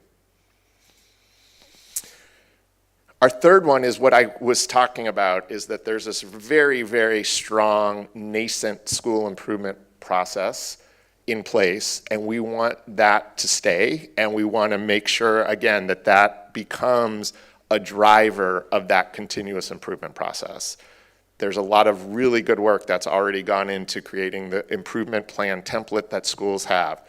Our third one is what I was talking about, is that there's this very, very strong nascent school improvement process in place, and we want that to stay, and we want to make sure, again, that that becomes a driver of that continuous improvement process. There's a lot of really good work that's already gone into creating the improvement plan template that schools have.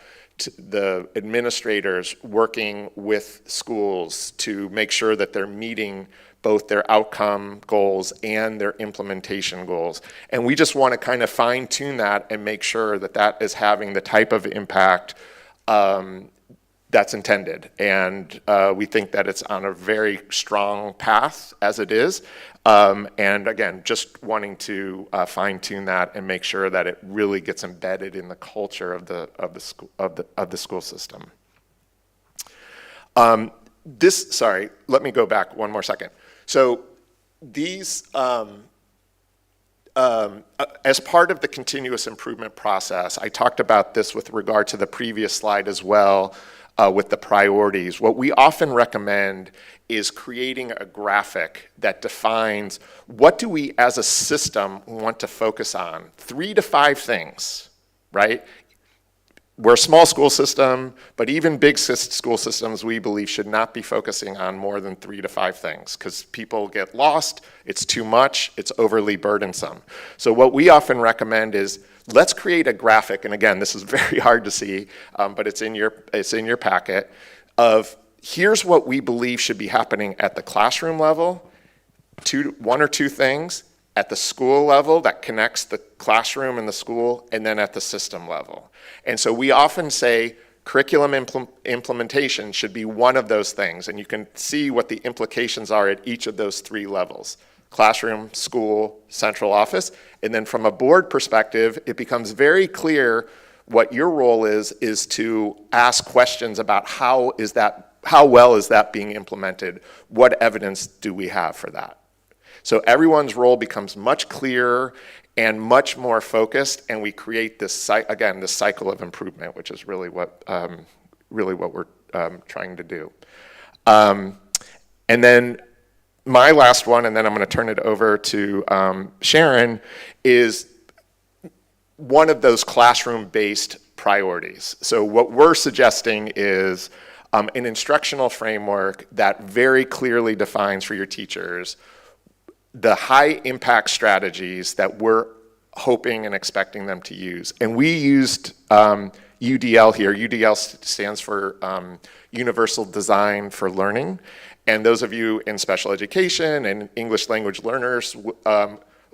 The administrators working with schools to make sure that they're meeting both their outcome goals and their implementation goals. And we just want to kind of fine tune that and make sure that that is having the type of impact that's intended. And we think that it's on a very strong path as it is. And again, just wanting to fine tune that and make sure that it really gets embedded in the culture of the school system. Sorry, let me go back one more second. So these, as part of the continuous improvement process, I talked about this with regard to the previous slide as well, with the priorities. What we often recommend is creating a graphic that defines what do we as a system want to focus on. 3 to 5 things, right? We're a small school system, but even big school systems, we believe, should not be focusing on more than 3 to 5 things, because people get lost, it's too much, it's overly burdensome. So what we often recommend is, let's create a graphic, and again, this is very hard to see, but it's in your packet, of here's what we believe should be happening at the classroom level, 1 or 2 things, at the school level that connects the classroom and the school, and then at the system level. And so we often say curriculum implementation should be one of those things, and you can see what the implications are at each of those 3 levels: classroom, school, central office. And then from a board perspective, it becomes very clear what your role is to ask questions about how well is that being implemented? What evidence do we have for that? So everyone's role becomes much clearer and much more focused, and we create this, again, this cycle of improvement, which is really what we're trying to do. And then my last one, and then I'm going to turn it over to Sharon, is one of those classroom-based priorities. So what we're suggesting is an instructional framework that very clearly defines for your teachers the high impact strategies that we're hoping and expecting them to use. And we used UDL here. UDL stands for Universal Design for Learning. And those of you in special education and English language learners,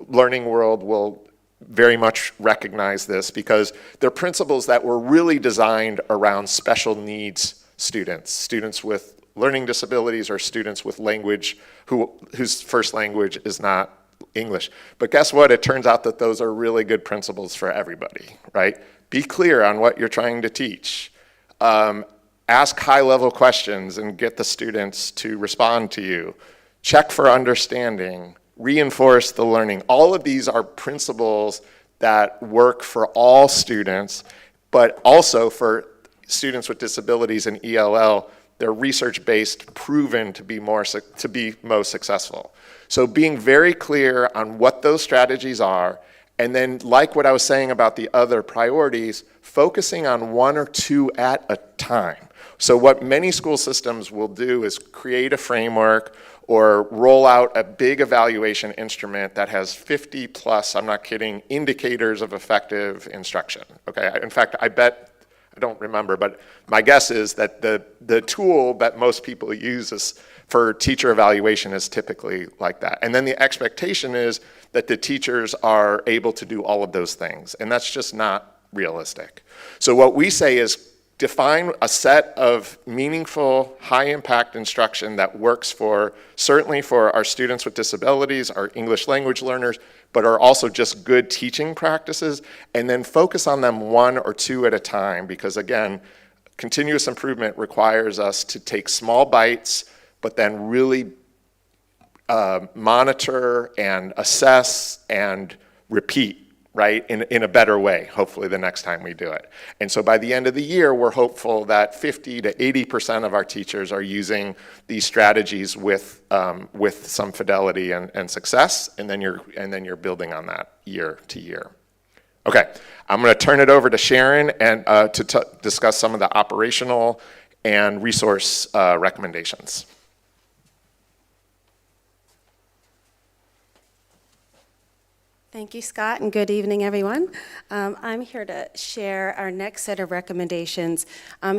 learning world will very much recognize this, because they're principles that were really designed around special needs students with learning disabilities, or students with language whose first language is not English. But guess what? It turns out that those are really good principles for everybody, right? Be clear on what you're trying to teach. Ask high-level questions and get the students to respond to you. Check for understanding. Reinforce the learning. All of these are principles that work for all students, but also for students with disabilities and ELL. They're research-based, proven to be most successful. So being very clear on what those strategies are, and then, like what I was saying about the other priorities, focusing on one or two at a time. So what many school systems will do is create a framework or roll out a big evaluation instrument that has 50 plus, I'm not kidding, indicators of effective instruction. Okay, in fact, I don't remember, but my guess is that the tool that most people use for teacher evaluation is typically like that. And then the expectation is that the teachers are able to do all of those things, and that's just not realistic. So what we say is define a set of meaningful, high-impact instruction that works certainly for our students with disabilities, our English language learners, but are also just good teaching practices, and then focus on them one or two at a time, because again, continuous improvement requires us to take small bites, but then really monitor and assess and repeat, right, in a better way, hopefully the next time we do it. And so by the end of the year, we're hopeful that 50 to 80% of our teachers are using these strategies with some fidelity and success, and then you're building on that year to year. Okay, I'm going to turn it over to Sharon and to discuss some of the operational and resource recommendations. Thank you, Scott, and good evening, everyone. I'm here to share our next set of recommendations.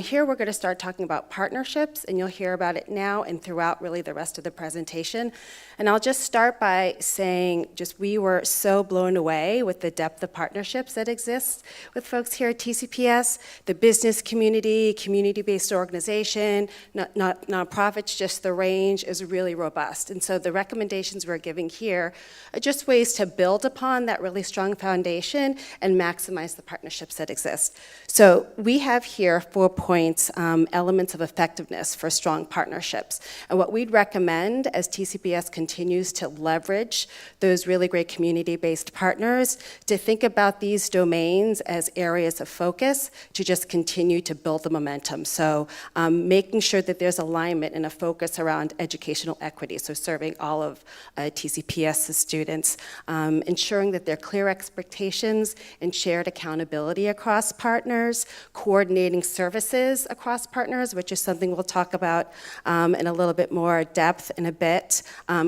Here we're going to start talking about partnerships, and you'll hear about it now and throughout really the rest of the presentation. And I'll just start by saying we were so blown away with the depth of partnerships that exist with folks here at TCPS, the business community, community-based organization, nonprofits, just the range is really robust. And so the recommendations we're giving here are just ways to build upon that really strong foundation and maximize the partnerships that exist. So we have here 4 points, elements of effectiveness for strong partnerships. And what we'd recommend as TCPS continues to leverage those really great community-based partners to think about these domains as areas of focus to just continue to build the momentum. So making sure that there's alignment and a focus around educational equity, so serving all of TCPS's students, ensuring that there are clear expectations and shared accountability across partners, coordinating services across partners, which is something we'll talk about in a little bit more depth in a bit,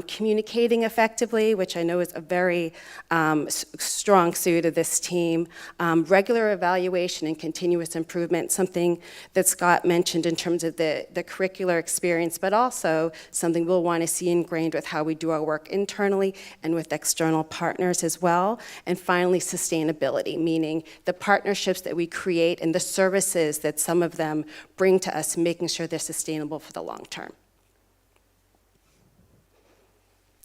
communicating effectively, which I know is a very strong suit of this team, regular evaluation and continuous improvement, something that Scott mentioned in terms of the curricular experience, but also something we'll want to see ingrained with how we do our work internally and with external partners as well. And finally, sustainability, meaning the partnerships that we create and the services that some of them bring to us, making sure they're sustainable for the long term.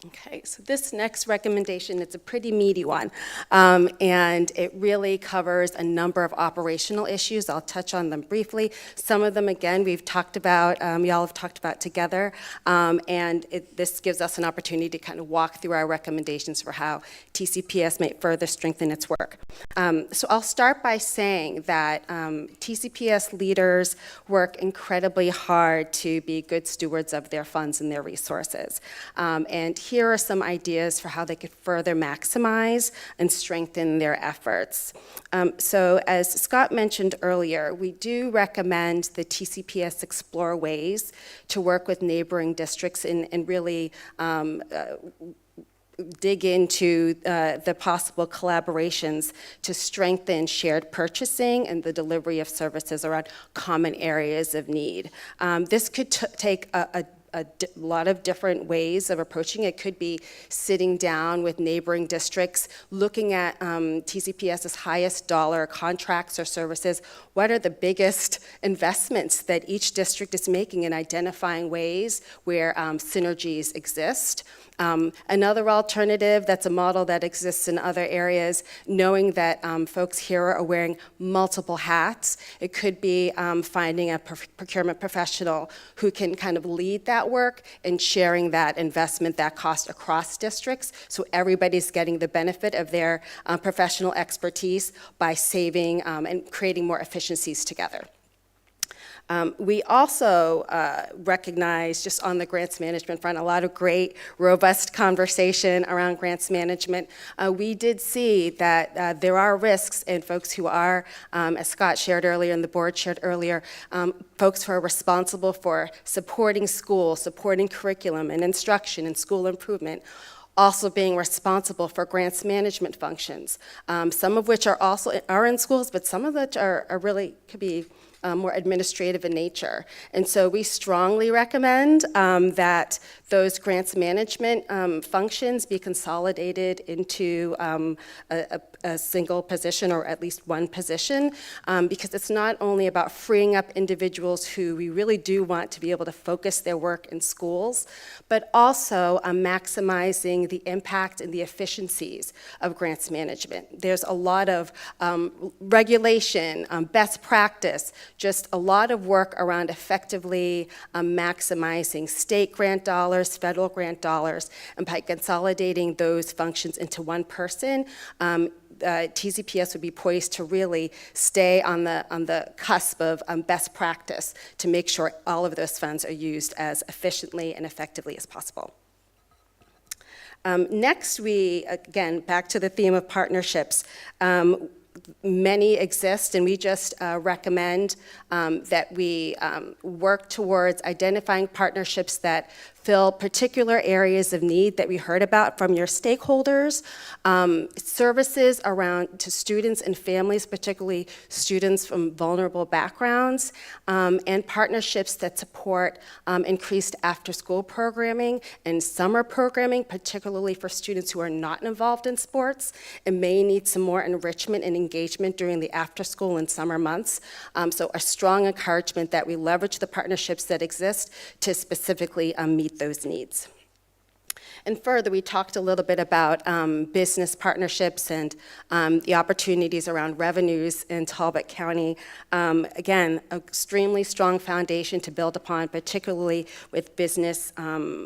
Okay, so this next recommendation, it's a pretty meaty one, and it really covers a number of operational issues. I'll touch on them briefly. Some of them, again, we've talked about, y'all have talked about together, and this gives us an opportunity to kind of walk through our recommendations for how TCPS may further strengthen its work. So I'll start by saying that TCPS leaders work incredibly hard to be good stewards of their funds and their resources. And here are some ideas for how they could further maximize and strengthen their efforts. So as Scott mentioned earlier, we do recommend the TCPS explore ways to work with neighboring districts and really dig into the possible collaborations to strengthen shared purchasing and the delivery of services around common areas of need. This could take a lot of different ways of approaching it. It could be sitting down with neighboring districts, looking at TCPS's highest dollar contracts or services. What are the biggest investments that each district is making, and identifying ways where synergies exist? Another alternative, that's a model that exists in other areas, knowing that folks here are wearing multiple hats. It could be finding a procurement professional who can kind of lead that work and sharing that investment, that cost across districts, so everybody's getting the benefit of their professional expertise by saving and creating more efficiencies together. We also recognize, just on the grants management front, a lot of great, robust conversation around grants management. We did see that there are risks in folks who are, as Scott shared earlier and the board shared earlier, folks who are responsible for supporting school, supporting curriculum and instruction and school improvement, also being responsible for grants management functions, some of which are in schools, but some of which are really could be more administrative in nature. And so we strongly recommend that those grants management functions be consolidated into a single position, or at least one position, because it's not only about freeing up individuals who we really do want to be able to focus their work in schools, but also maximizing the impact and the efficiencies of grants management. There's a lot of regulation, best practice, just a lot of work around effectively maximizing state grant dollars, federal grant dollars, and by consolidating those functions into one person, TCPS would be poised to really stay on the cusp of best practice to make sure all of those funds are used as efficiently and effectively as possible. Next, again, back to the theme of partnerships. Many exist, and we just recommend that we work towards identifying partnerships that fill particular areas of need that we heard about from your stakeholders, services around to students and families, particularly students from vulnerable backgrounds, and partnerships that support increased after-school programming and summer programming, particularly for students who are not involved in sports and may need some more enrichment and engagement during the after-school and summer months. So a strong encouragement that we leverage the partnerships that exist to specifically meet those needs. And further, we talked a little bit about business partnerships and the opportunities around revenues in Talbot County. Again, an extremely strong foundation to build upon, particularly with business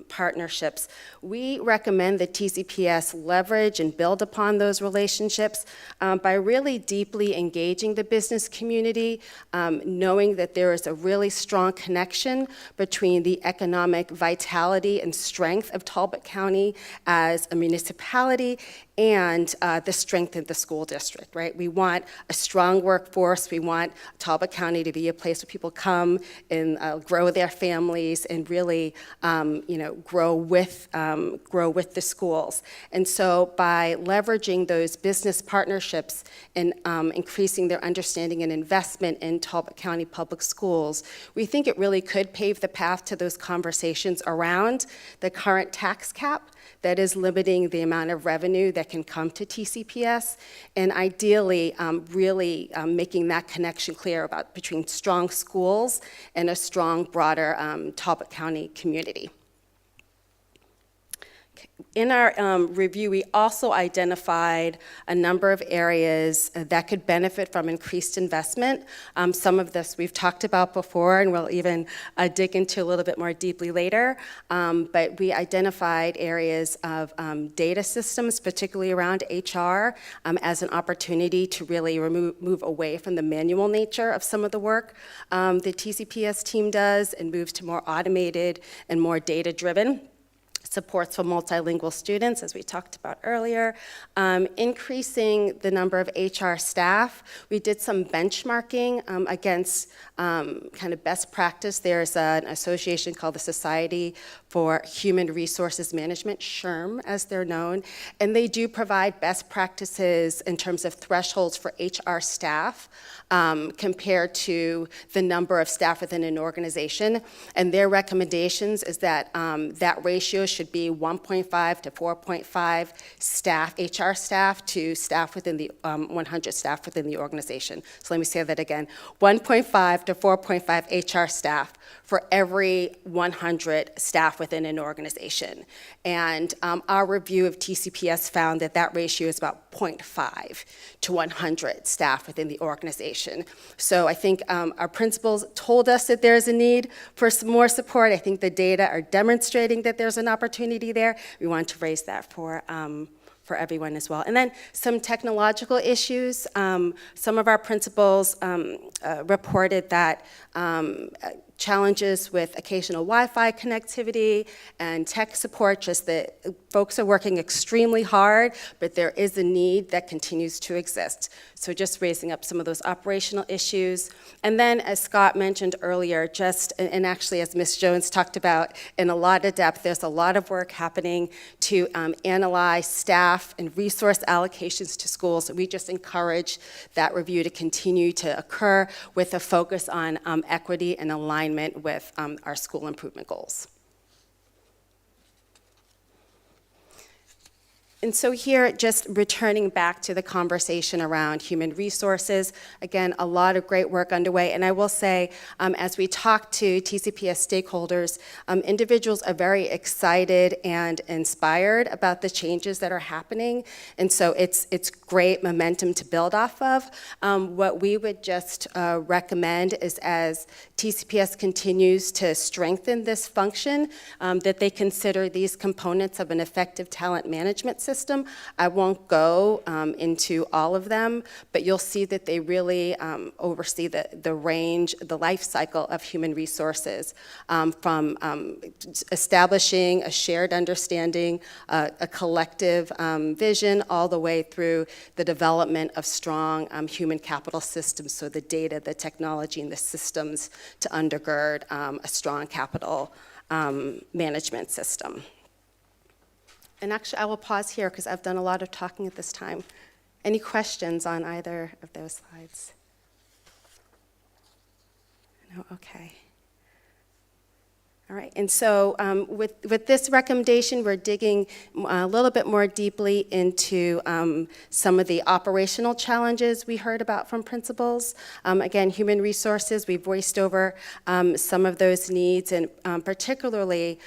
partnerships. We recommend that TCPS leverage and build upon those relationships by really deeply engaging the business community, knowing that there is a really strong connection between the economic vitality and strength of Talbot County as a municipality and the strength of the school district, right? We want a strong workforce. We want Talbot County to be a place where people come and grow their families and really, grow with the schools. And so by leveraging those business partnerships and increasing their understanding and investment in Talbot County Public Schools, we think it really could pave the path to those conversations around the current tax cap that is limiting the amount of revenue that can come to TCPS, and ideally really making that connection clear between strong schools and a strong, broader Talbot County community. In our review, we also identified a number of areas that could benefit from increased investment. Some of this we've talked about before, and we'll even dig into a little bit more deeply later. But we identified areas of data systems, particularly around HR, as an opportunity to really move away from the manual nature of some of the work the TCPS team does and moves to more automated and more data-driven. Supports for multilingual students, as we talked about earlier, increasing the number of HR staff. We did some benchmarking against kind of best practice. There's an association called the Society for Human Resources Management, SHRM, as they're known, and they do provide best practices in terms of thresholds for HR staff compared to the number of staff within an organization. And their recommendations is that that ratio should be 1.5 to 4.5 staff, HR staff, to staff within the 100 staff within the organization. So let me say that again, 1.5 to 4.5 HR staff for every 100 staff within an organization. And our review of TCPS found that that ratio is about 0.5 to 100 staff within the organization. So I think our principals told us that there's a need for some more support. I think the data are demonstrating that there's an opportunity there. We want to raise that for everyone as well. And then some technological issues. Some of our principals reported that challenges with occasional Wi-Fi connectivity and tech support, just that folks are working extremely hard, but there is a need that continues to exist. So just raising up some of those operational issues. And then, as Scott mentioned earlier, and actually as Ms. Jones talked about in a lot of depth, there's a lot of work happening to analyze staff and resource allocations to schools. We just encourage that review to continue to occur with a focus on equity and alignment with our school improvement goals. And so here, just returning back to the conversation around human resources, again, a lot of great work underway. And I will say, as we talk to TCPS stakeholders, individuals are very excited and inspired about the changes that are happening. And so it's great momentum to build off of. What we would just recommend is, as TCPS continues to strengthen this function, that they consider these components of an effective talent management system. I won't go into all of them, but you'll see that they really oversee the range, the life cycle of human resources, from establishing a shared understanding, a collective vision, all the way through the development of strong human capital systems, so the data, the technology, and the systems to undergird a strong capital management system. And actually, I will pause here because I've done a lot of talking at this time. Any questions on either of those slides? No? Okay. All right, and so with this recommendation, we're digging a little bit more deeply into some of the operational challenges we heard about from principals. Again, human resources, we voiced over some of those needs, and particularly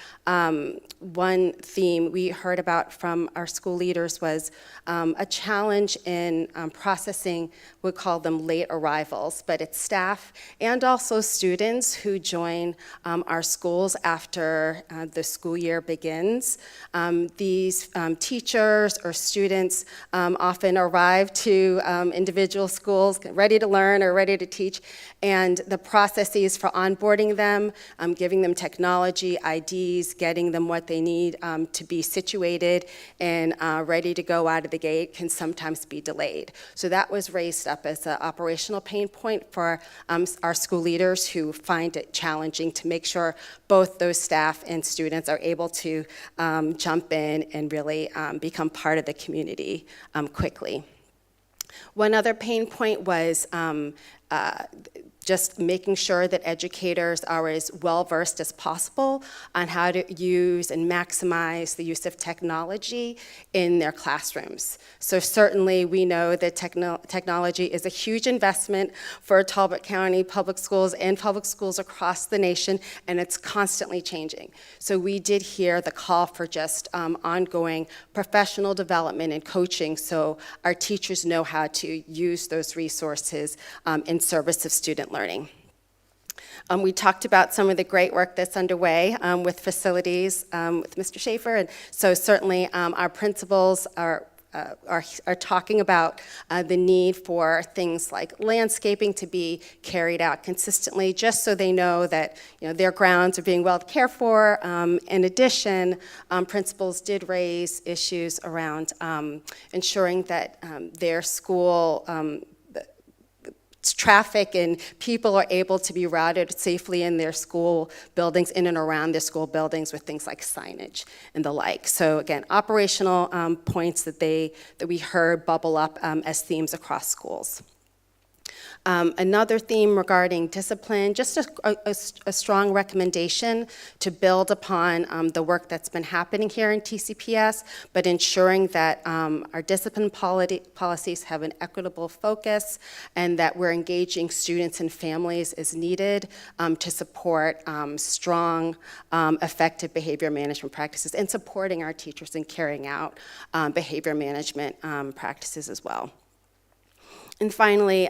one theme we heard about from our school leaders was a challenge in processing, we call them late arrivals, but it's staff and also students who join our schools after the school year begins. These teachers or students often arrive to individual schools ready to learn or ready to teach, and the processes for onboarding them, giving them technology, IDs, getting them what they need to be situated and ready to go out of the gate can sometimes be delayed. So that was raised up as an operational pain point for our school leaders, who find it challenging to make sure both those staff and students are able to jump in and really become part of the community quickly. One other pain point was just making sure that educators are as well-versed as possible on how to use and maximize the use of technology in their classrooms. So certainly we know that technology is a huge investment for Talbot County Public Schools and public schools across the nation, and it's constantly changing. So we did hear the call for just ongoing professional development and coaching so our teachers know how to use those resources in service of student learning. We talked about some of the great work that's underway with facilities with Mr. Schaefer, and so certainly our principals are talking about the need for things like landscaping to be carried out consistently, just so they know that their grounds are being well cared for. In addition, principals did raise issues around ensuring that their school traffic and people are able to be routed safely in their school buildings, in and around their school buildings, with things like signage and the like. So again, operational points that we heard bubble up as themes across schools. Another theme regarding discipline, just a strong recommendation to build upon the work that's been happening here in TCPS, but ensuring that our discipline policies have an equitable focus and that we're engaging students and families as needed to support strong, effective behavior management practices and supporting our teachers in carrying out behavior management practices as well. And finally,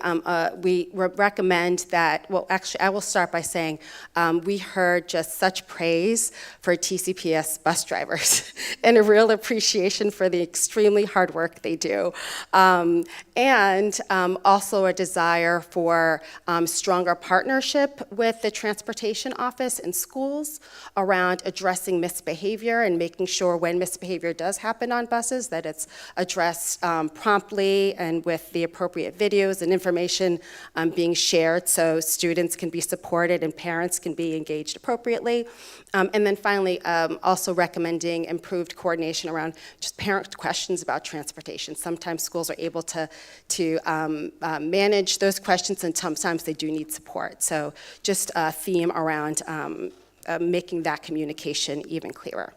we recommend that, well, actually, I will start by saying we heard just such praise for TCPS bus drivers and a real appreciation for the extremely hard work they do. And also a desire for stronger partnership with the transportation office and schools around addressing misbehavior and making sure when misbehavior does happen on buses that it's addressed promptly and with the appropriate videos and information being shared so students can be supported and parents can be engaged appropriately. And then finally, also recommending improved coordination around just parent questions about transportation. Sometimes schools are able to manage those questions, and sometimes they do need support. So just a theme around making that communication even clearer.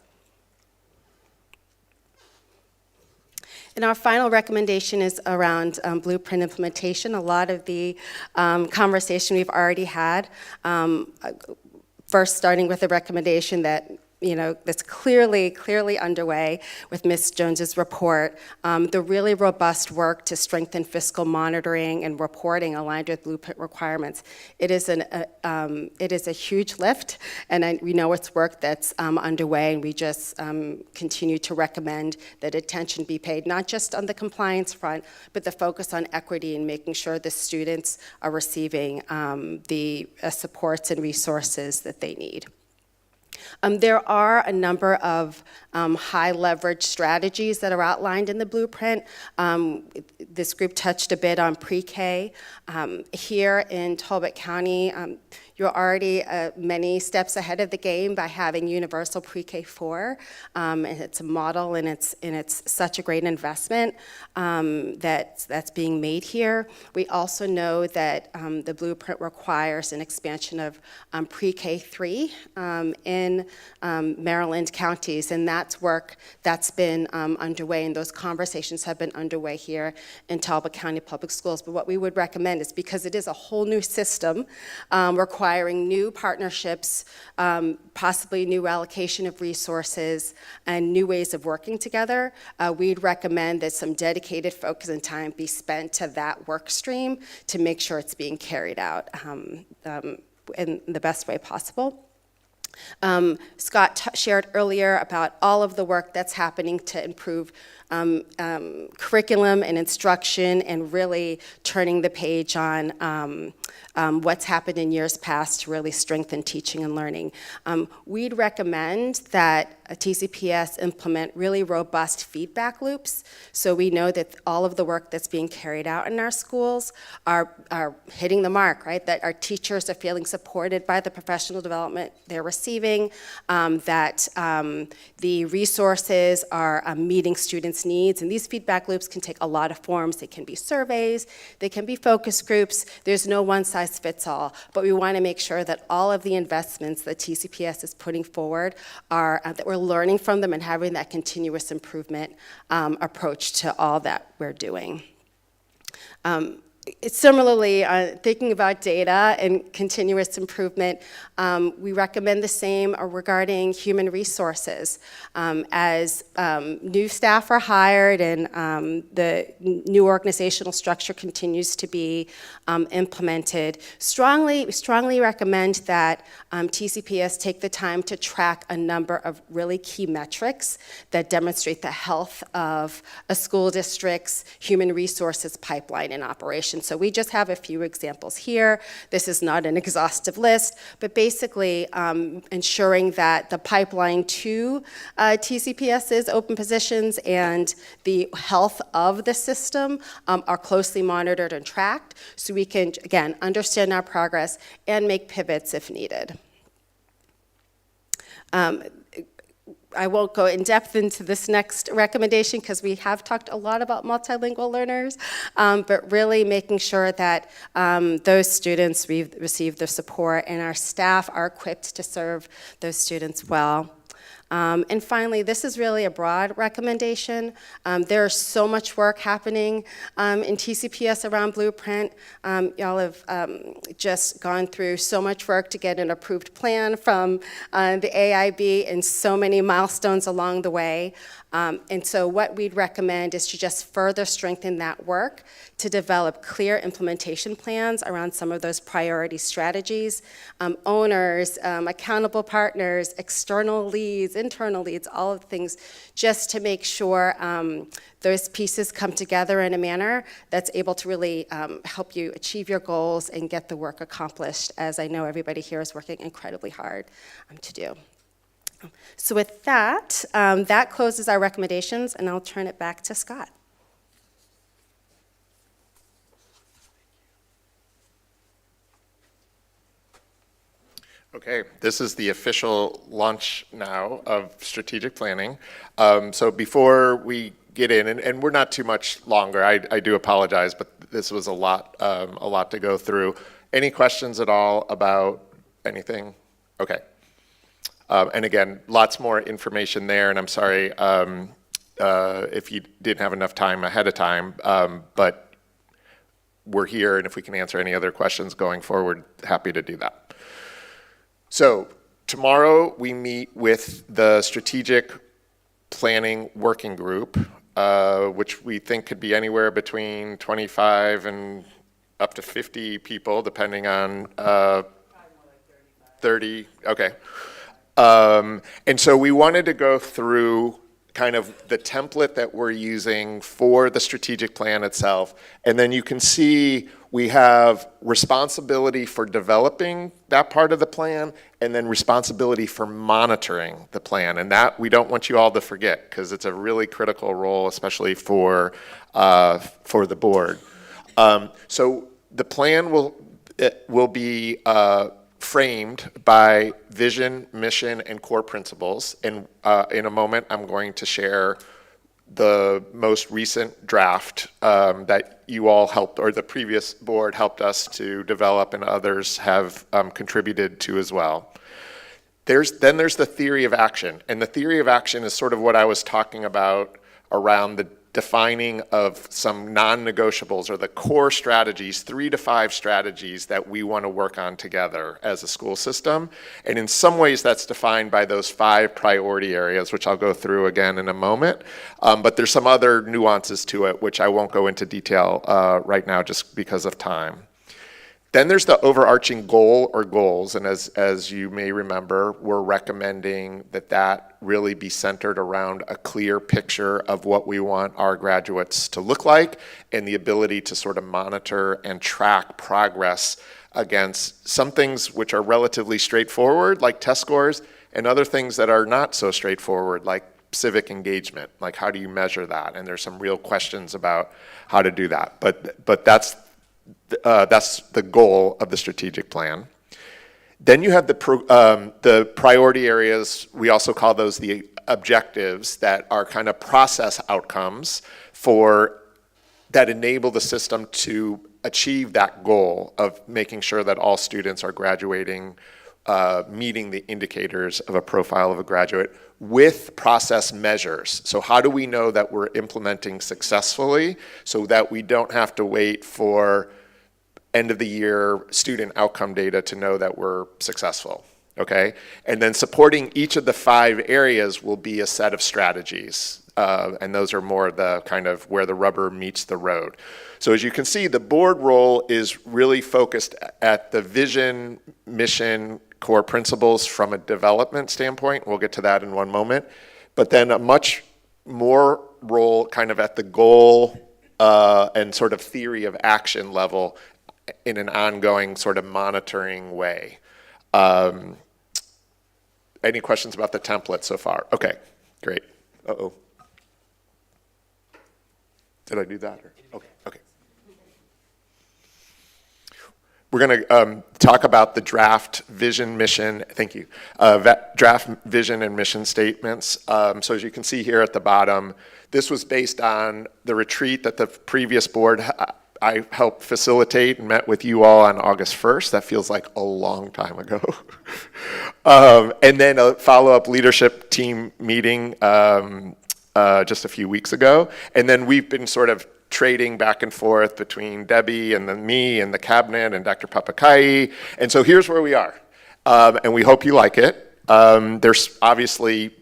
And our final recommendation is around blueprint implementation. A lot of the conversation we've already had, first starting with a recommendation that that's clearly underway with Ms. Jones's report. The really robust work to strengthen fiscal monitoring and reporting aligned with blueprint requirements. It is a huge lift, and we know it's work that's underway, and we just continue to recommend that attention be paid, not just on the compliance front, but the focus on equity and making sure the students are receiving the supports and resources that they need. There are a number of high leverage strategies that are outlined in the blueprint. This group touched a bit on pre-K. Here in Talbot County, you're already many steps ahead of the game by having universal pre-K-4. And it's a model, and it's such a great investment that's being made here. We also know that the blueprint requires an expansion of pre-K-3 in Maryland counties, and that's work that's been underway, and those conversations have been underway here in Talbot County Public Schools. But what we would recommend is, because it is a whole new system requiring new partnerships, possibly new allocation of resources, and new ways of working together, we'd recommend that some dedicated focus and time be spent to that work stream to make sure it's being carried out in the best way possible. Scott shared earlier about all of the work that's happening to improve curriculum and instruction and really turning the page on what's happened in years past to really strengthen teaching and learning. We'd recommend that TCPS implement really robust feedback loops, so we know that all of the work that's being carried out in our schools are hitting the mark, right? That our teachers are feeling supported by the professional development they're receiving, that the resources are meeting students' needs, and these feedback loops can take a lot of forms. They can be surveys, they can be focus groups. There's no one size fits all, but we want to make sure that all of the investments that TCPS is putting forward are that we're learning from them and having that continuous improvement approach to all that we're doing. Similarly, thinking about data and continuous improvement, we recommend the same regarding human resources. As new staff are hired and the new organizational structure continues to be implemented, we strongly recommend that TCPS take the time to track a number of really key metrics that demonstrate the health of a school district's human resources pipeline in operation. So we just have a few examples here. This is not an exhaustive list, but basically ensuring that the pipeline to TCPS's open positions and the health of the system are closely monitored and tracked, so we can, again, understand our progress and make pivots if needed. I won't go in depth into this next recommendation because we have talked a lot about multilingual learners, but really making sure that those students receive the support and our staff are equipped to serve those students well. And finally, this is really a broad recommendation. There's so much work happening in TCPS around Blueprint. Y'all have just gone through so much work to get an approved plan from the AIB and so many milestones along the way. And so what we'd recommend is to just further strengthen that work to develop clear implementation plans around some of those priority strategies, owners, accountable partners, external leads, internal leads, all of the things, just to make sure those pieces come together in a manner that's able to really help you achieve your goals and get the work accomplished, as I know everybody here is working incredibly hard to do. So with that, that closes our recommendations, and I'll turn it back to Scott. Okay, this is the official launch now of strategic planning. So before we get in, and we're not too much longer, I do apologize, but this was a lot to go through. Any questions at all about anything? Okay. And again, lots more information there, and I'm sorry if you didn't have enough time ahead of time, but we're here, and if we can answer any other questions going forward, happy to do that. So tomorrow we meet with the Strategic Planning Working Group, which we think could be anywhere between 25 and up to 50 people, depending on 30, okay. And so we wanted to go through kind of the template that we're using for the strategic plan itself. And then you can see we have responsibility for developing that part of the plan and then responsibility for monitoring the plan. And that we don't want you all to forget because it's a really critical role, especially for the board. So the plan will be framed by vision, mission, and core principles. And in a moment, I'm going to share the most recent draft that you all helped, or the previous board helped us to develop, and others have contributed to as well. Then there's the theory of action. And the theory of action is sort of what I was talking about around the defining of some non-negotiables or the core strategies, 3 to 5 strategies that we want to work on together as a school system. And in some ways that's defined by those 5 priority areas, which I'll go through again in a moment. But there's some other nuances to it, which I won't go into detail right now just because of time. Then there's the overarching goal or goals, and as you may remember, we're recommending that really be centered around a clear picture of what we want our graduates to look like and the ability to sort of monitor and track progress against some things which are relatively straightforward, like test scores, and other things that are not so straightforward, like civic engagement, like how do you measure that? And there's some real questions about how to do that. But that's the goal of the strategic plan. Then you have the priority areas. We also call those the objectives, that are kind of process outcomes that enable the system to achieve that goal of making sure that all students are graduating, meeting the indicators of a profile of a graduate with process measures. So how do we know that we're implementing successfully so that we don't have to wait for end of the year student outcome data to know that we're successful, okay? And then supporting each of the 5 areas will be a set of strategies. And those are more the kind of where the rubber meets the road. So as you can see, the board role is really focused at the vision, mission, core principles from a development standpoint. We'll get to that in one moment. But then a much more role kind of at the goal and sort of theory of action level in an ongoing sort of monitoring way. Any questions about the template so far? Okay, great. Uh-oh. Did I do that? Okay, okay. We're going to talk about the draft vision, mission, thank you, draft vision and mission statements. So as you can see here at the bottom, this was based on the retreat that the previous board I helped facilitate and met with you all on August 1st. That feels like a long time ago. And then a follow-up leadership team meeting just a few weeks ago. And then we've been sort of trading back and forth between Debbie and then me and the cabinet and Dr. Papakai. And so here's where we are. And we hope you like it. There's obviously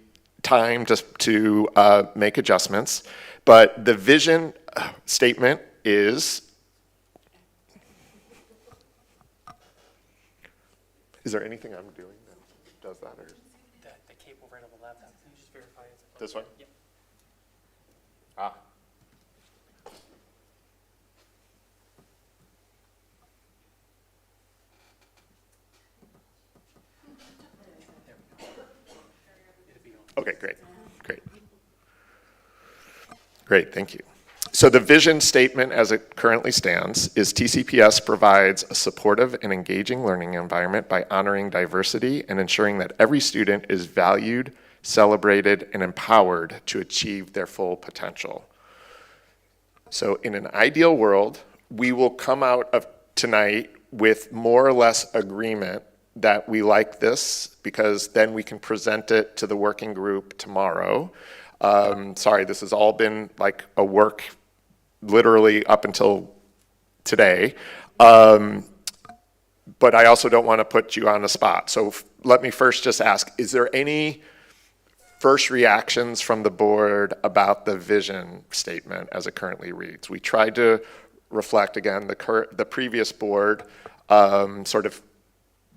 time to make adjustments. But the vision statement is there anything I'm doing that does that? Or? The cable right on the laptop. Can you just verify it? This one? Yep. Ah. Okay, great, great. Great, thank you. So the vision statement as it currently stands is TCPS provides a supportive and engaging learning environment by honoring diversity and ensuring that every student is valued, celebrated, and empowered to achieve their full potential. So in an ideal world, we will come out of tonight with more or less agreement that we like this, because then we can present it to the working group tomorrow. Sorry, this has all been like a work literally up until today. But I also don't want to put you on the spot. So let me first just ask, is there any first reactions from the board about the vision statement as it currently reads? We tried to reflect, again, the previous board, sort of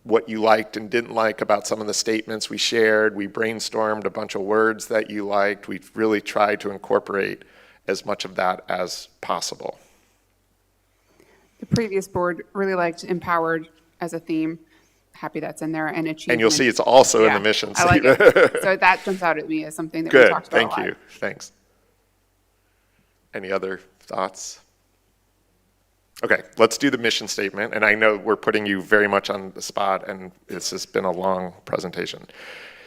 what you liked and didn't like about some of the statements we shared. We brainstormed a bunch of words that you liked. We really tried to incorporate as much of that as possible. The previous board really liked empowered as a theme. Happy that's in there, and achievement. And you'll see it's also in the mission I like statement. it. So that jumps out at me as something that we Good, talked about thank a lot. you, thanks. Any other thoughts? Okay, let's do the mission statement. And I know we're putting you very much on the spot, and this has been a long presentation.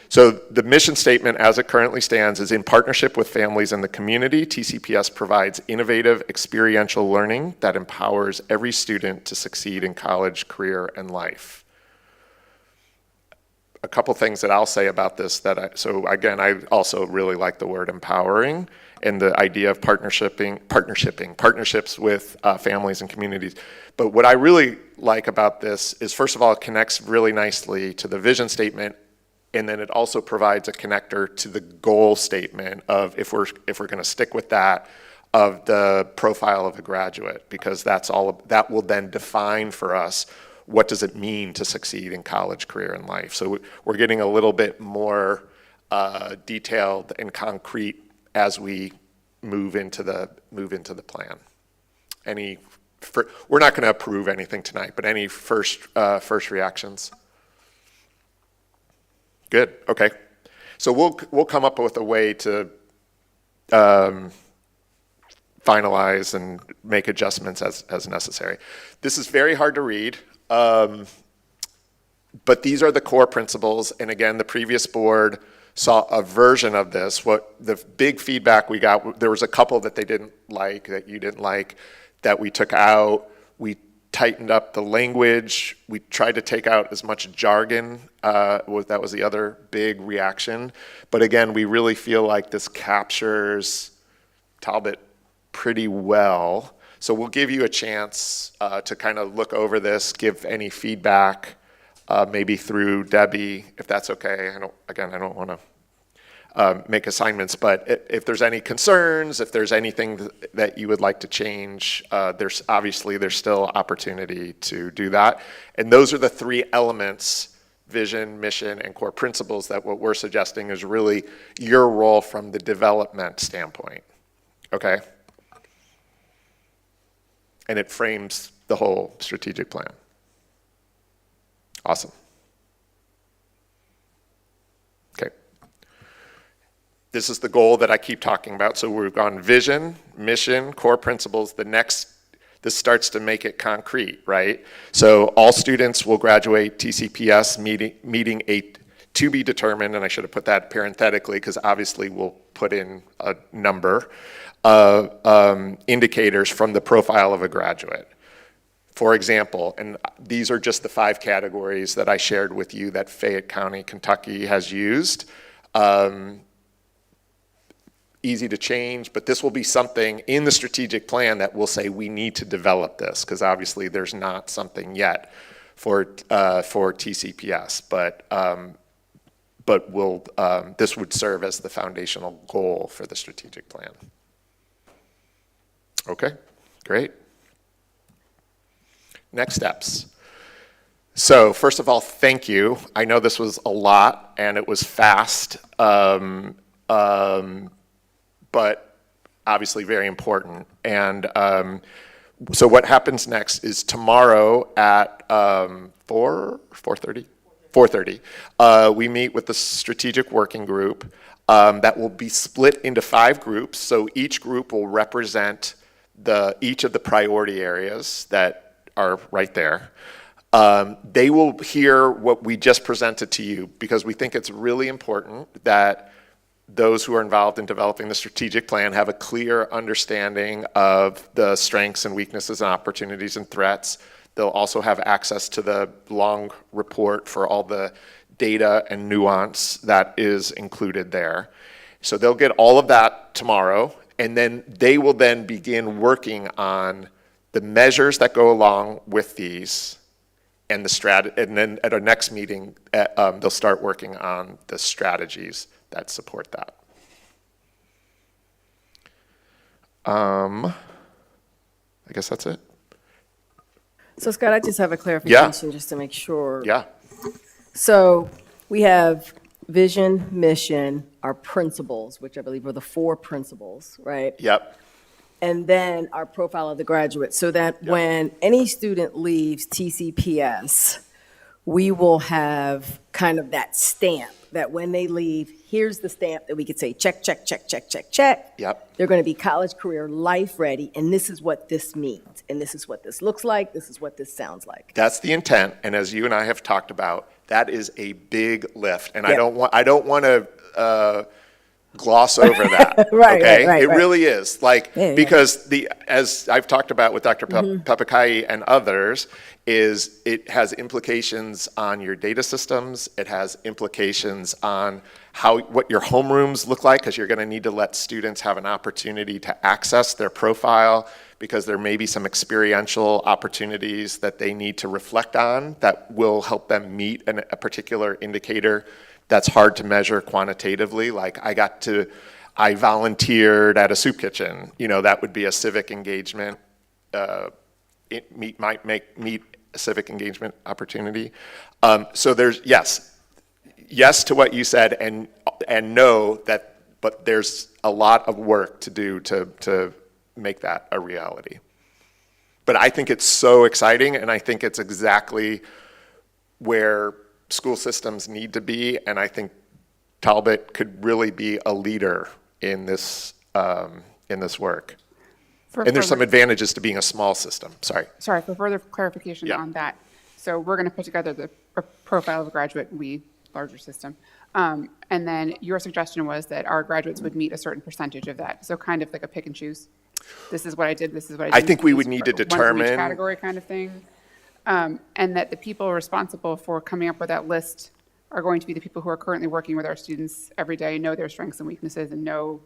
So the mission statement as it currently stands is: in partnership with families and the community, TCPS provides innovative experiential learning that empowers every student to succeed in college, career, and life. A couple things that I'll say about this so again, I also really like the word empowering and the idea of partnerships with families and communities. But what I really like about this is, first of all, it connects really nicely to the vision statement, and then it also provides a connector to the goal statement of, if we're going to stick with that, of the profile of a graduate, because that will then define for us what does it mean to succeed in college, career, and life. So we're getting a little bit more detailed and concrete as we move into the plan. We're not going to approve anything tonight, but any first reactions? Good, okay. So we'll come up with a way to finalize and make adjustments as necessary. This is very hard to read, but these are the core principles. And again, the previous board saw a version of this. What the big feedback we got, there was a couple that they didn't like, that you didn't like, that we took out. We tightened up the language. We tried to take out as much jargon. That was the other big reaction. But again, we really feel like this captures Talbot pretty well. So we'll give you a chance to kind of look over this, give any feedback, maybe through Debbie, if that's okay. I don't want to make assignments, but if there's any concerns, if there's anything that you would like to change, there's still opportunity to do that. And those are the three elements: vision, mission, and core principles, that what we're suggesting is really your role from the development standpoint, okay? And it frames the whole strategic plan. Awesome. Okay. This is the goal that I keep talking about. So we've gone vision, mission, core principles. This starts to make it concrete, right? So all students will graduate TCPS meeting a to be determined, and I should have put that parenthetically because obviously we'll put in a number of indicators from the profile of a graduate. For example, and these are just the 5 categories that I shared with you that Fayette County, Kentucky has used. Easy to change, but this will be something in the strategic plan that will say we need to develop this, because obviously there's not something yet for TCPS, but this would serve as the foundational goal for the strategic plan. Okay, great. Next steps. So first of all, thank you. I know this was a lot and it was fast, but obviously very important. And so what happens next is tomorrow at 4:30, we meet with the strategic working group that will be split into 5 groups. So each group will represent each of the priority areas that are right there. They will hear what we just presented to you, because we think it's really important that those who are involved in developing the strategic plan have a clear understanding of the strengths and weaknesses and opportunities and threats. They'll also have access to the long report for all the data and nuance that is included there. So they'll get all of that tomorrow, and then they will then begin working on the measures that go along with these, and and then at our next meeting, they'll start working on the strategies that support that. I guess that's it. So Scott, I just have a clarification just to make sure. Yeah. So we have vision, mission, our principles, which I believe are the 4 principles, right? Yep. And then our profile of the graduate, so that when any student leaves TCPS, we will have kind of that stamp that when they leave, here's the stamp that we could say, check, check, check, check, check, check. Yep. They're going to be college, career, life ready, and this is what this means, and this is what this looks like, this is what this sounds like. That's the intent, and as you and I have talked about, that is a big lift, and I don't want to gloss over that. Right, okay? right, it really is, because as I've talked about with Dr. Papakai and others, is it has implications on your data systems. It has implications on what your homerooms look like, because you're going to need to let students have an opportunity to access their profile, because there may be some experiential opportunities that they need to reflect on that will help them meet a particular indicator that's hard to measure quantitatively. Like I volunteered at a soup kitchen. That would be a civic engagement. It might meet a civic engagement opportunity. So there's yes to what you said, and no that, but there's a lot of work to do to make that a reality. But I think it's so exciting, and I think it's exactly where school systems need to be, and I think Talbot could really be a leader in this work. And there's some advantages to being a small system, sorry. Sorry, for further clarification Yeah. on that. So we're going to put together the profile of a graduate, we, larger system. And then your suggestion was that our graduates would meet a certain percentage of that. So kind of like a pick and choose. This is what I did, this is what I didn't. I think we would need to One from each determine. category kind of thing. And that the people responsible for coming up with that list are going to be the people who are currently working with our students every day, know their strengths and weaknesses, and know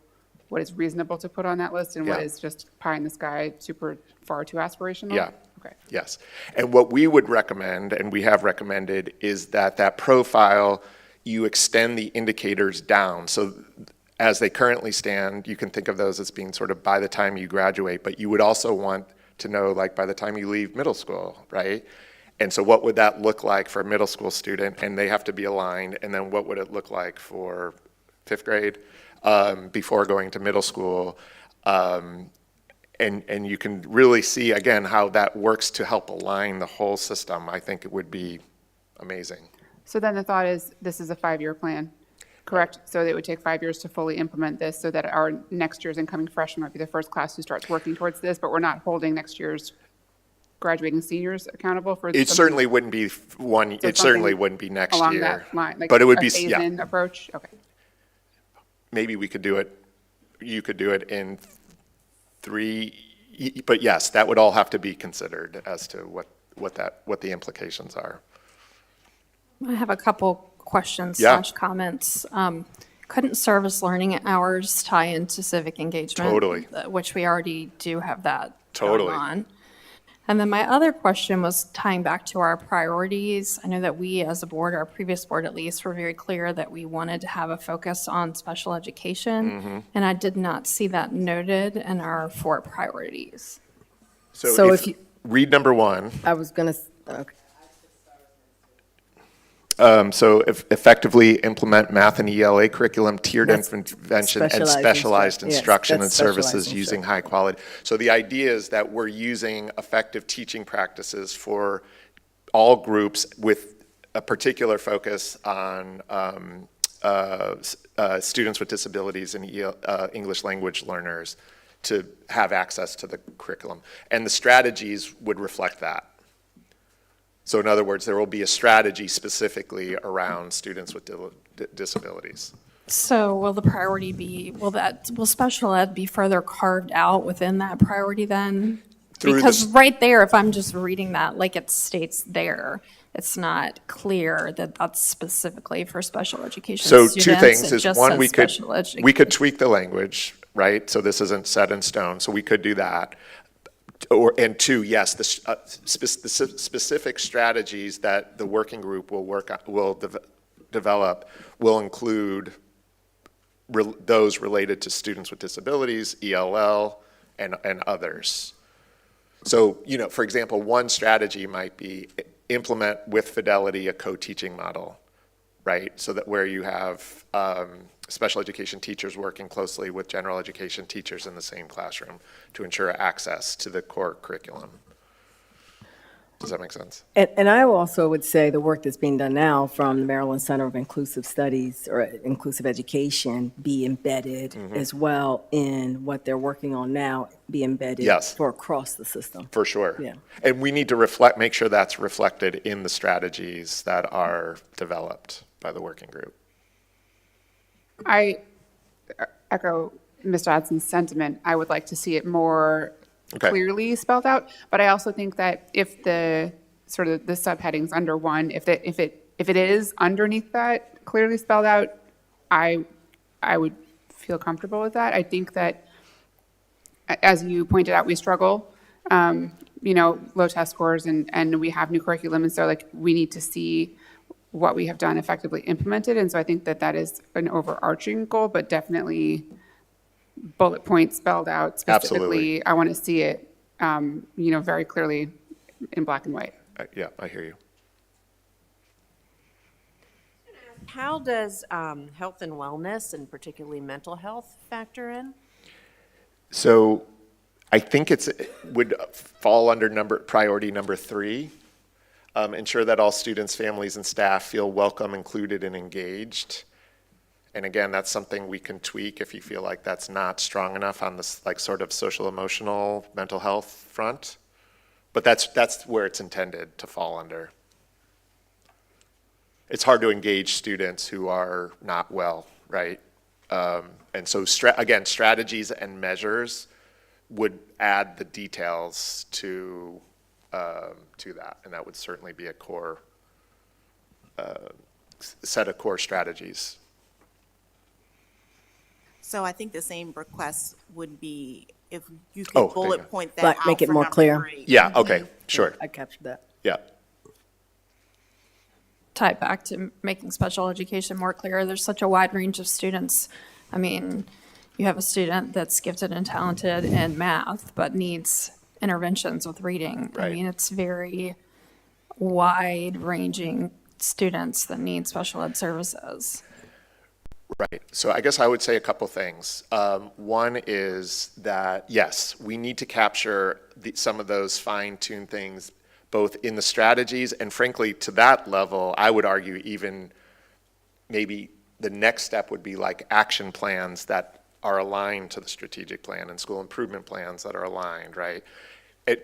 what is reasonable to put on that list and what Yeah. is just pie in the sky, super far too aspirational? Yeah. Okay. Yes. And what we would recommend, and we have recommended, is that profile, you extend the indicators down. So as they currently stand, you can think of those as being sort of by the time you graduate, but you would also want to know, like, by the time you leave middle school, right? And so what would that look like for a middle school student? And they have to be aligned. And then what would it look like for 5th grade before going to middle school? And you can really see, again, how that works to help align the whole system. I think it would be amazing. So then the thought is, this is a 5-year plan, correct? So it would take 5 years to fully implement this so that our next year's incoming freshman might be the first class who starts working towards this, but we're not holding next year's graduating seniors accountable for It something certainly wouldn't be one, it certainly wouldn't be next along year. that line, like But it would a be, phase-in approach? Okay. maybe we could do it, you could do it in 3, but yes, that would all have to be considered as to what the implications are. I have a couple questions Yeah. slash comments. Couldn't service learning hours tie into civic engagement? Totally. Which we already do have that Totally. going on. And then my other question was tying back to our priorities. I know that we as a board, our previous board at least, were very clear that we wanted to have a focus on special education. And I did not see that noted in our 4 priorities. So if you- read number 1. I was gonna, okay. So effectively implement math and ELA curriculum, tiered That's intervention, and specialized specialized yes, instruction and that's specialized services using high quality. So the idea is that we're using effective teaching practices for all groups with a particular focus on students with disabilities and English language learners to have access to the curriculum. And the strategies would reflect that. So in other words, there will be a strategy specifically around students with disabilities. So will the priority be, will special ed be further carved out within that priority then? Through Because this- right there, if I'm just reading that, like it states there, it's not clear that that's specifically for special education So students. two things It is, just one, says we could special education. tweak the language, right? So this isn't set in stone, so we could do that. And 2, yes, the specific strategies that the working group will develop will include those related to students with disabilities, ELL, and others. So, for example, one strategy might be implement with fidelity a co-teaching model, right? So that where you have special education teachers working closely with general education teachers in the same classroom to ensure access to the core curriculum. Does that make sense? And I also would say the work that's being done now from the Maryland Center of Inclusive Studies or Inclusive Education be embedded as well in what they're working on now, be embedded Yes. for across the system. For sure. Yeah. And we need to make sure that's reflected in the strategies that are developed by the working group. I echo Ms. Dodson's sentiment. I would like to see it more Okay. clearly spelled out, but I also think that if the sort of the subheadings under 1, if it is underneath that clearly spelled out, I would feel comfortable with that. I think that, as you pointed out, we struggle, low test scores, and we have new curriculum, and so like we need to see what we have done effectively implemented, and so I think that is an overarching goal, but definitely bullet points spelled out specifically. Absolutely. I want to see it, very clearly in black and white. Yeah, I hear you. How does health and wellness, and particularly mental health, factor in? So I think it would fall under priority number 3. Ensure that all students, families, and staff feel welcome, included, and engaged. And again, that's something we can tweak if you feel like that's not strong enough on this like sort of social emotional mental health front. But that's where it's intended to fall under. It's hard to engage students who are not well, right? And so again, strategies and measures would add the details to that, and that would certainly be a core set of core strategies. So I think the same request would be if you Oh, could there you bullet go. point that But out make it for more number clear. 3. Yeah, okay, sure, I captured that. yeah. Tie it back to making special education more clear. There's such a wide range of students. I mean, you have a student that's gifted and talented in math, but needs interventions with reading. I Right. mean, it's very wide-ranging students that need special ed services. Right. So I guess I would say a couple things. One is that, yes, we need to capture some of those fine-tuned things, both in the strategies and frankly, to that level, I would argue even maybe the next step would be like action plans that are aligned to the strategic plan and school improvement plans that are aligned, right?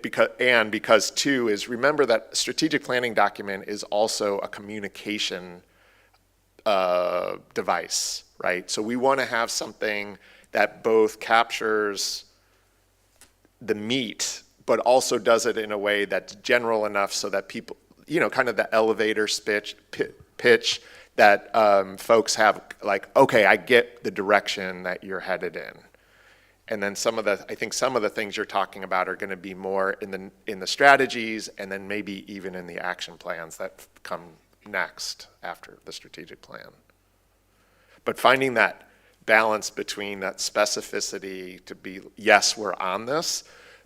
Because too is remember that strategic planning document is also a communication device, right? So we want to have something that both captures the meat, but also does it in a way that's general enough so that people, you know, kind of the elevator pitch that folks have like, okay, I get the direction that you're headed in. And then I think some of the things you're talking about are going to be more in the strategies and then maybe even in the action plans that come next after the strategic plan. But finding that balance between that specificity to be, yes, we're on this,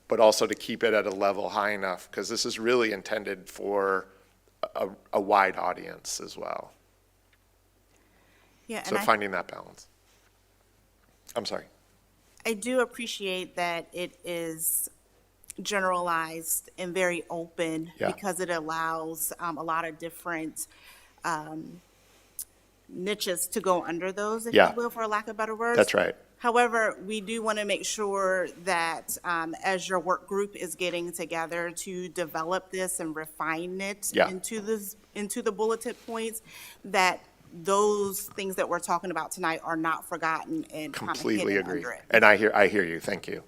but also to keep it at a level high enough, because this is really intended for a wide audience as well. Yeah, So and finding that balance. I'm sorry. I do appreciate that it is generalized and very open Yeah. because it allows a lot of different niches to go under those, if Yeah. you will, for lack of better words. That's right. However, we do want to make sure that as your work group is getting together to develop this and refine it Yeah. into the bulleted points, that those things that we're talking about tonight are not forgotten and kind of Completely hidden agree. under it. And I hear you. Thank you.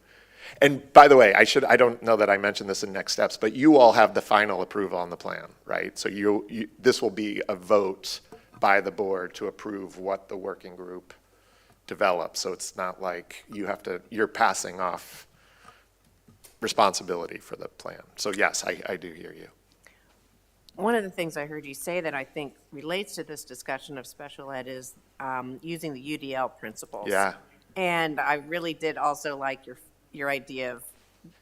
And by the way, I don't know that I mentioned this in next steps, but you all have the final approval on the plan, right? So this will be a vote by the board to approve what the working group develops. So it's not like you're passing off responsibility for the plan. So yes, I do hear you. One of the things I heard you say that I think relates to this discussion of special ed is using the UDL principles. Yeah. And I really did also like your idea of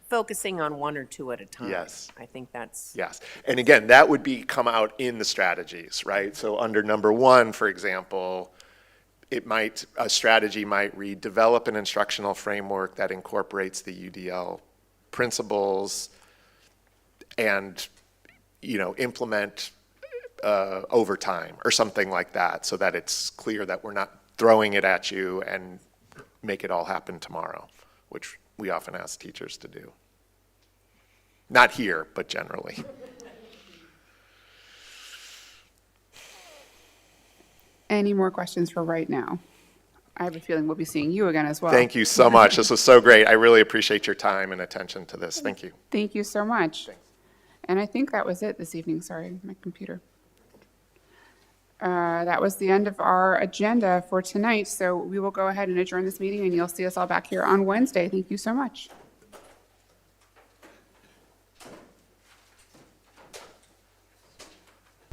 focusing on one or two at a time. Yes. I think that's. Yes. And again, that would come out in the strategies, right? So under number 1, for example, a strategy might read, develop an instructional framework that incorporates the UDL principles and, implement over time or something like that, so that it's clear that we're not throwing it at you and make it all happen tomorrow, which we often ask teachers to do. Not here, but generally. Any more questions for right now? I have a feeling we'll be seeing you again as well. Thank you so much. This was so great. I really appreciate your time and attention to this. Thank you. Thank you so much. And I think that was it this evening. Sorry, my computer. That was the end of our agenda for tonight. So we will go ahead and adjourn this meeting, and you'll see us all back here on Wednesday. Thank you so much.